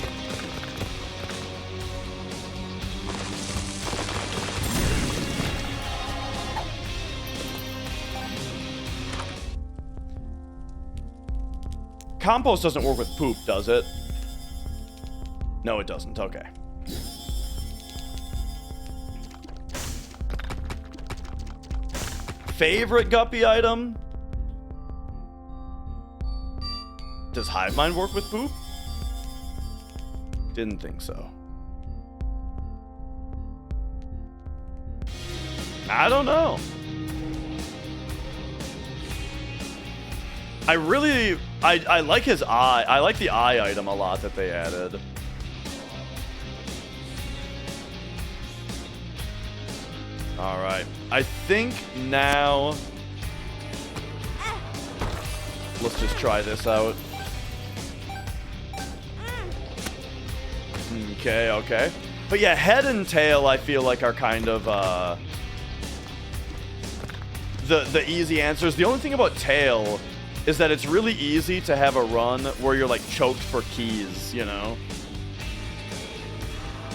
Compost doesn't work with poop, does it? No, it doesn't. Okay. Favorite guppy item? Does Hive Mind work with poop? Didn't think so. I don't know. I like his eye. I like the eye item a lot that they added. Alright. I think now... Let's just try this out. Okay. But yeah, head and tail I feel like are kind of the easy answers. The only thing about tail is that it's really easy to have a run where you're like choked for keys, you know?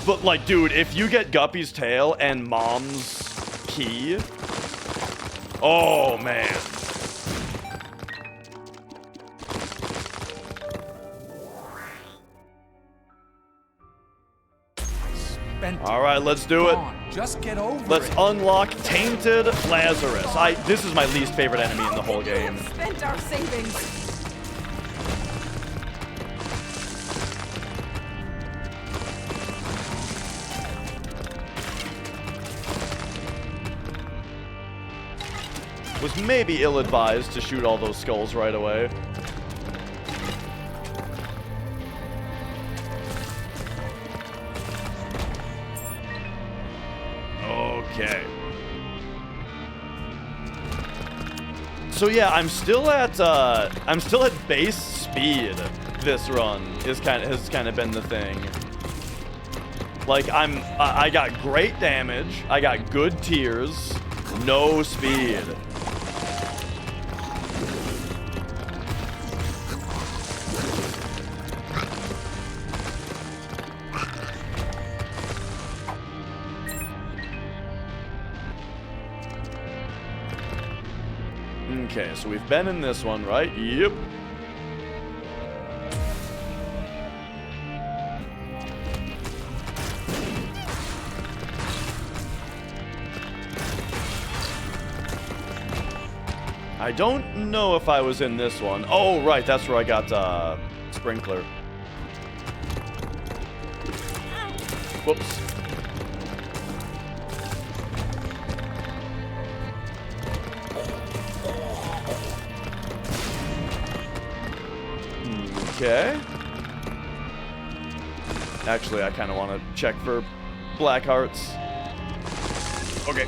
But like, dude, if you get Guppy's tail and Mom's key, oh man. spent it. All right, let's do it. Come on, just get over Let's it. unlock Tainted Lazarus. This is my least favorite enemy in the whole How could you game. have spent our savings? Was maybe ill-advised to shoot all those skulls right away. Okay. So yeah, I'm still at base speed. This run has kind of been the thing. Like I got great damage, I got good tiers, no speed. Okay, so we've been in this one, right? Yep. I don't know if I was in this one. Oh, right, that's where I got Sprinkler. Whoops. Okay. Actually, I kind of want to check for black hearts. Okay.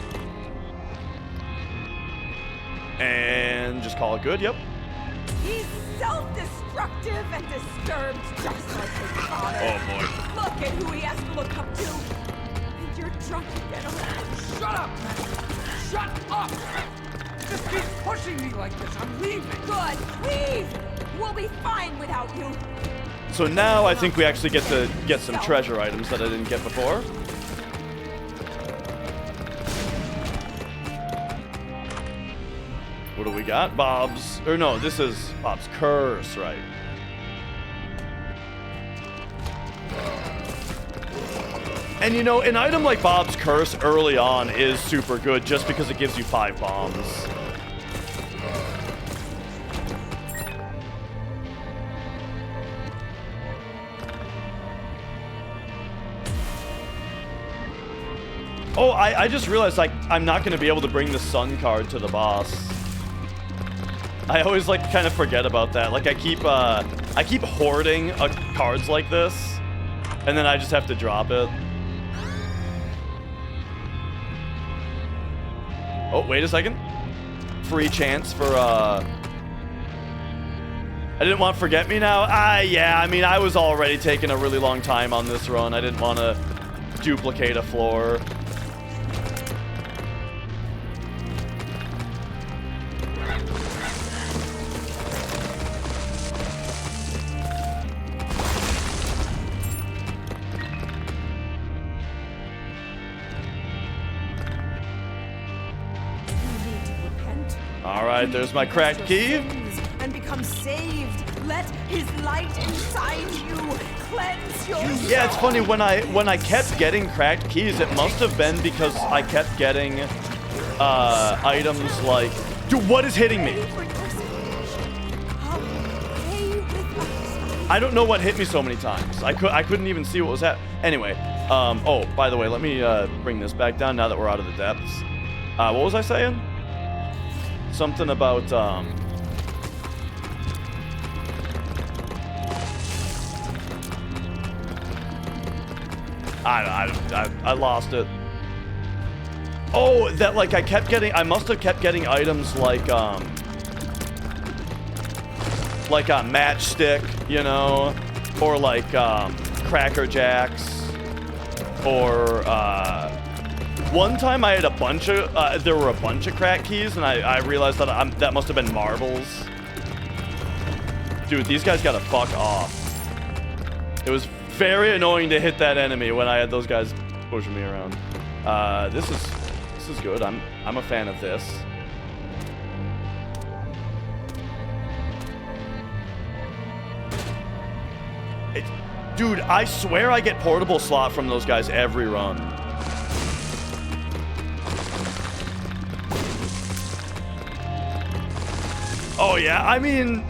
And just call it good, yep. He's self-destructive and disturbed just like his father. Oh, boy. Look at who he has to look up to. And you're drunk again. Shut up, man. Shut up. Just keep pushing me like this. I'm leaving. Good, leave! We'll be fine without you. So now I think we actually get to get some treasure items that I didn't get before. What do we got? Bob's, or no, this is Bob's Curse, right? And you know, an item like Bob's Curse early on is super good just because it gives you 5 bombs. Oh, I just realized, like, I'm not going to be able to bring the sun card to the boss. I always, like, kind of forget about that. Like, I keep hoarding cards like this, and then I just have to drop it. Oh, wait a second. Free chance for, I didn't want Forget Me Now. Yeah, I mean, I was already taking a really long time on this run. I didn't want to duplicate a floor. Alright, there's my cracked key. And become saved. Let his light inside you cleanse your soul. Yeah, it's funny, when I kept getting cracked keys, it must have been because I kept getting items like... Dude, what is hitting me? I don't know what hit me so many times. I couldn't even see what was happening. Anyway, oh, by the way, let me bring this back down now that we're out of the depths. What was I saying? Something about, I lost it. Oh, that, like, I must have kept getting items like a matchstick, you know, or like, Cracker Jacks, or, one time I had a bunch of, there were a bunch of crack keys, and I realized that that must have been marbles. Dude, these guys gotta fuck off. It was very annoying to hit that enemy when I had those guys pushing me around. This is good. I'm a fan of this. Dude, I swear I get portable slot from those guys every run. Oh, yeah, I mean...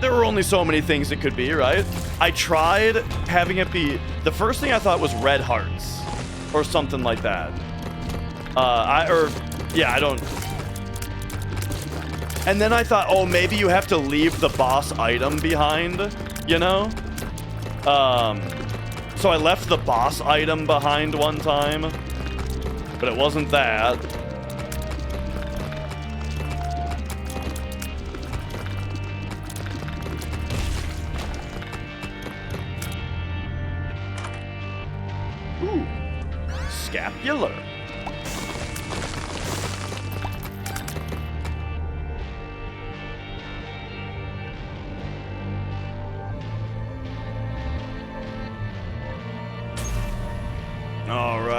there were only so many things it could be, right? I tried having it be... the first thing I thought was red hearts. Or something like that. Yeah, I don't... And then I thought, oh, maybe you have to leave the boss item behind, you know? So I left the boss item behind one time. But it wasn't that. Ooh. Scapular.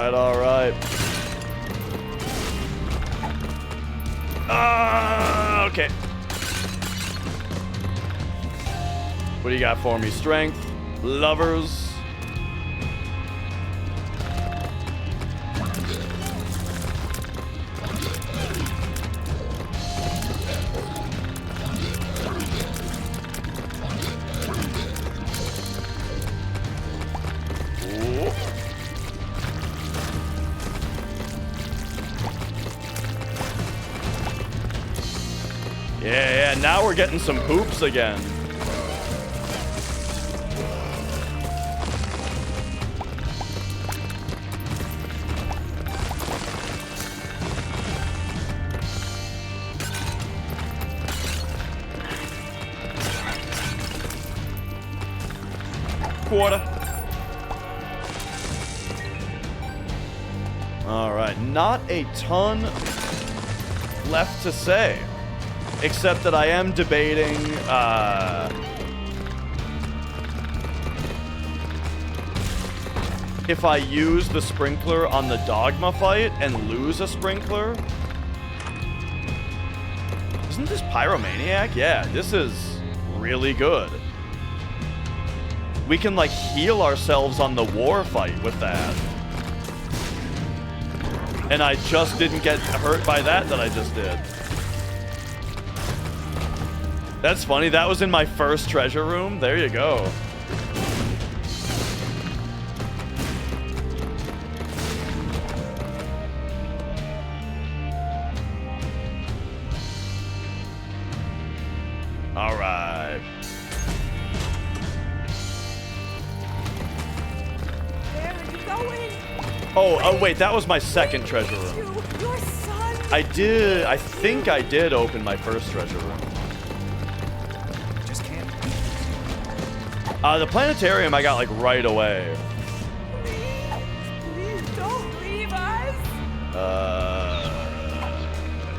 All right. Okay. What do you got for me? Strength, lovers. Yeah, now we're getting some hoops again. Quarter. All right, not a ton left to say. Except that I am debating, if I use the sprinkler on the Dogma fight and lose a sprinkler. Isn't this Pyromaniac? Yeah, this is really good. We can, like, heal ourselves on the war fight with that. And I just didn't get hurt by that I just did. That's funny. That was in my first treasure room. There you go. All right. Where are you going? Oh, wait. That was my second treasure room. Your son. I think I did open my first treasure room. The planetarium I got, like, right away. Please don't leave us.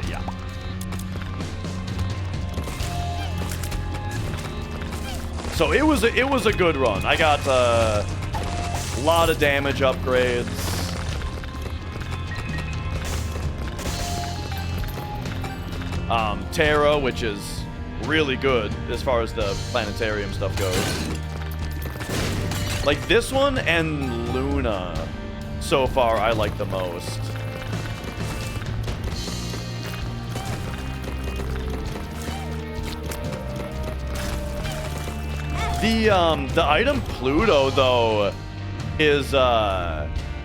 Yeah. So it was a good run. I got a lot of damage upgrades. Terra, which is really good as far as the planetarium stuff goes. Like this one and Luna, so far I like the most. The item Pluto though is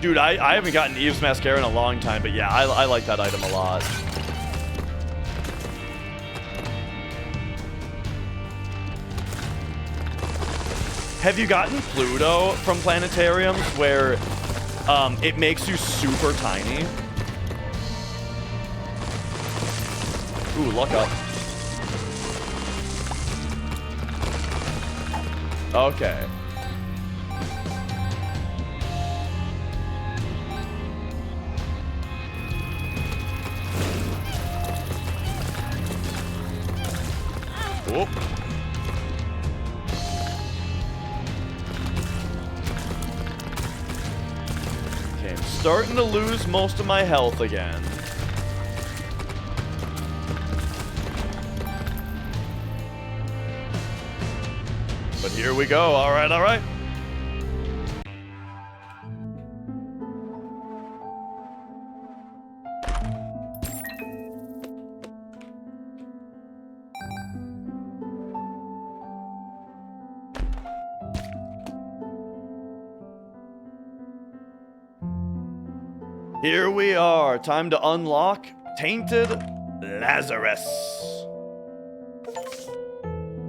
dude, I haven't gotten Eve's Mascara in a long time, but yeah, I like that item a lot. Have you gotten Pluto from planetariums where it makes you super tiny? Ooh, luck up. Okay. Whoop. Okay, I'm starting to lose most of my health again. But here we go. All right, all right. Here we are. Time to unlock Tainted Lazarus.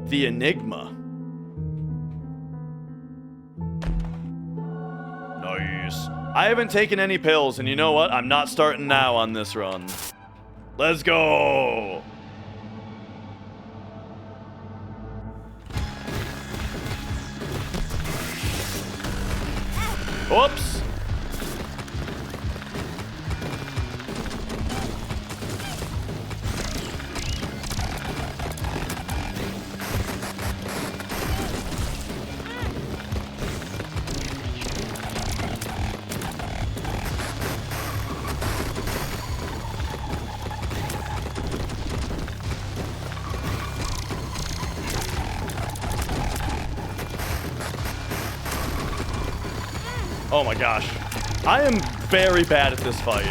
The Enigma. Nice. I haven't taken any pills, and you know what? I'm not starting now on this run. Let's go. Whoops. Oh my gosh. I am very bad at this fight.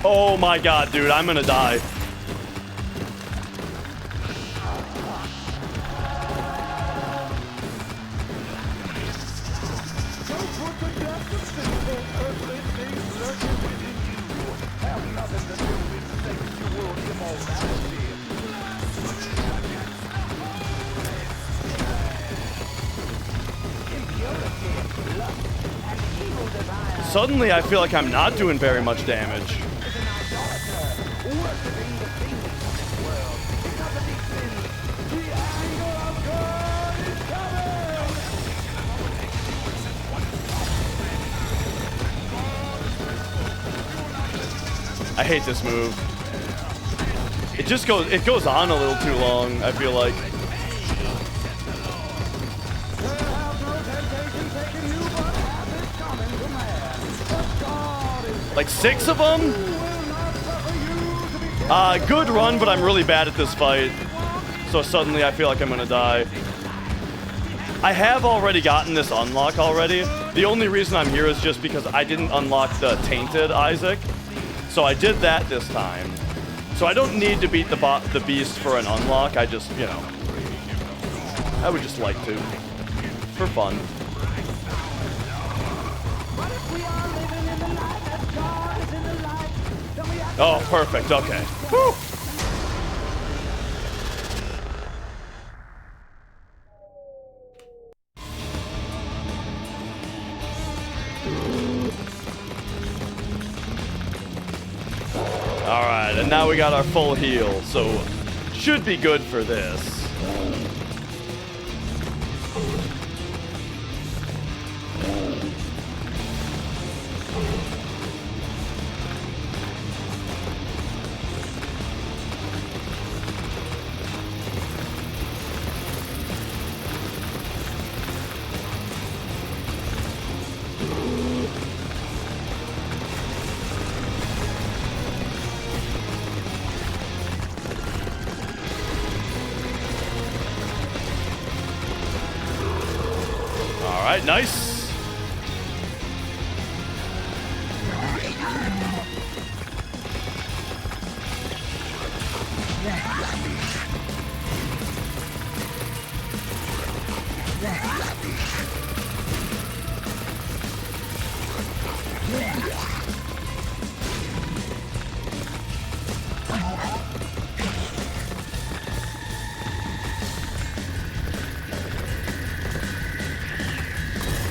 Oh my god, dude, I'm gonna die. Suddenly, I feel like I'm not doing very much damage. I hate this move. It goes on a little too long, I feel like. Like 6 of them? Good run, but I'm really bad at this fight. So suddenly I feel like I'm gonna die. I have already gotten this unlock already. The only reason I'm here is just because I didn't unlock the Tainted Isaac. So I did that this time. So I don't need to beat the beast for an unlock. I just, you know, I would just like to. For fun. Oh, perfect. Okay. Whew. All right, and now we got our full heal, so should be good for this. All right, nice.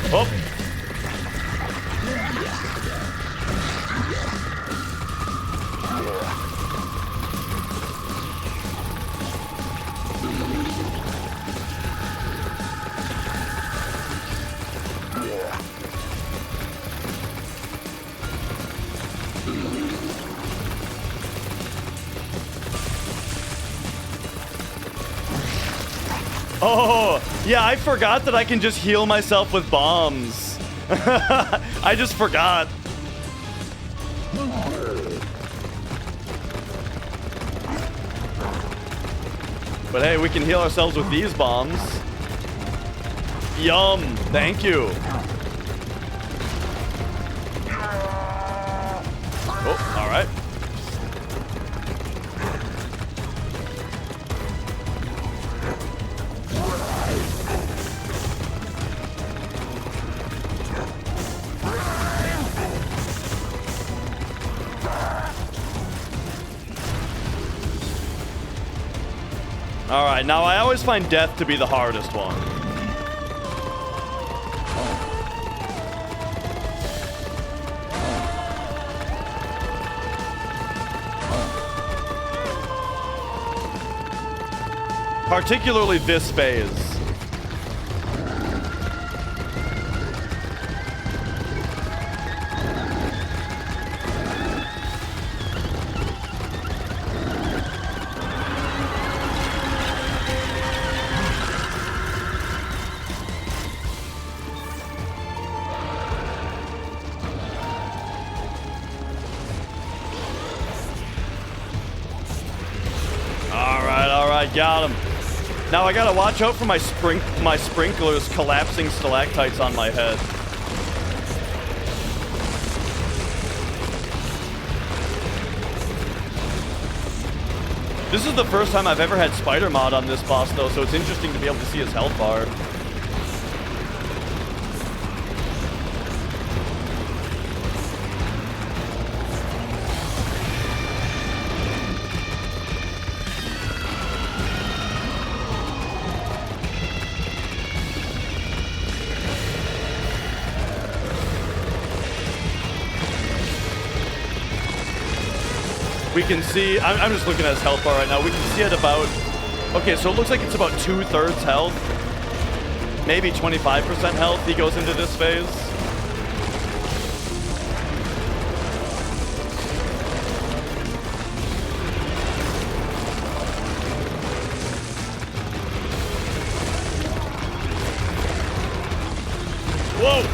Oh. Oh, yeah, I forgot that I can just heal myself with bombs. I just forgot. But hey, we can heal ourselves with these bombs. Yum. Thank you. Oh, all right. All right, now I always find death to be the hardest one. Particularly this phase. All right, got him. Now I gotta watch out for my sprinklers collapsing stalactites on my head. This is the first time I've ever had Spider Mod on this boss, though, so it's interesting to be able to see his health bar. We can see, I'm just looking at his health bar right now. We can see it about, okay, so it looks like it's about 2/3 health. Maybe 25% health he goes into this phase. Whoa!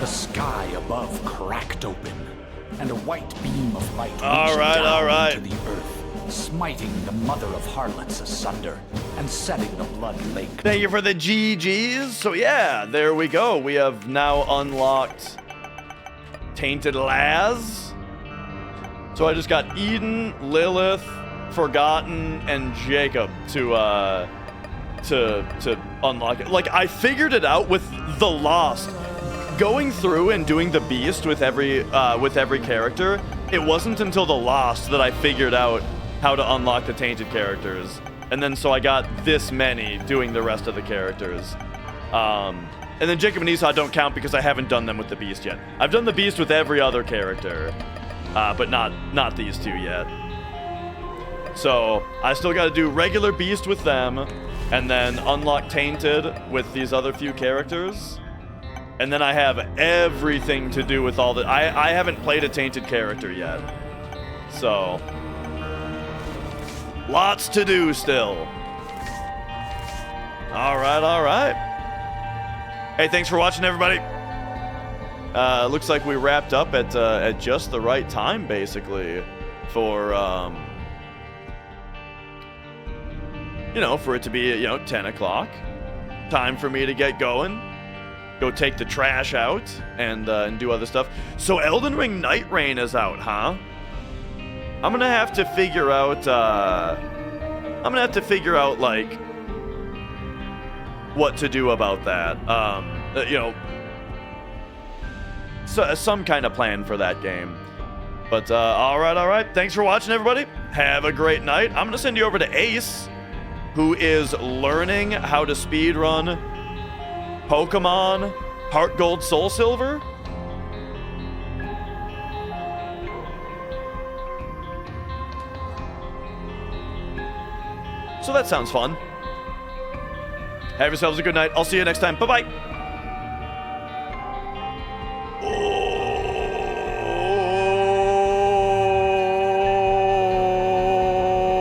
The sky above cracked open, and a white beam of light reached All right. into the earth, smiting the mother of harlots asunder and setting the blood lake. Thank you for the GGs. So yeah, there we go. We have now unlocked Tainted Laz. So I just got Eden, Lilith, Forgotten, and Jacob to unlock it. Like, I figured it out with the Lost. Going through and doing the Beast with every character, it wasn't until the Lost that I figured out how to unlock the Tainted characters. And then so I got this many doing the rest of the characters. And then Jacob and Esau don't count because I haven't done them with the Beast yet. I've done the Beast with every other character, but not these two yet. So I still got to do regular Beast with them, and then unlock Tainted with these other few characters. And then I have everything to do with all the... I haven't played a Tainted character yet. So... lots to do still. Alright. Hey, thanks for watching, everybody. Looks like we wrapped up at just the right time, basically. For, you know, for it to be, 10 o'clock. Time for me to get going. Go take the trash out and do other stuff. So Elden Ring Night Rain is out, huh? I'm gonna have to figure out, like, what to do about that. So, some kind of plan for that game. But, alright. Thanks for watching, everybody. Have a great night. I'm gonna send you over to Ace, who is learning how to speedrun Pokemon Heart Gold Soul Silver. So that sounds fun. Have yourselves a good night. I'll see you next time. Bye-bye.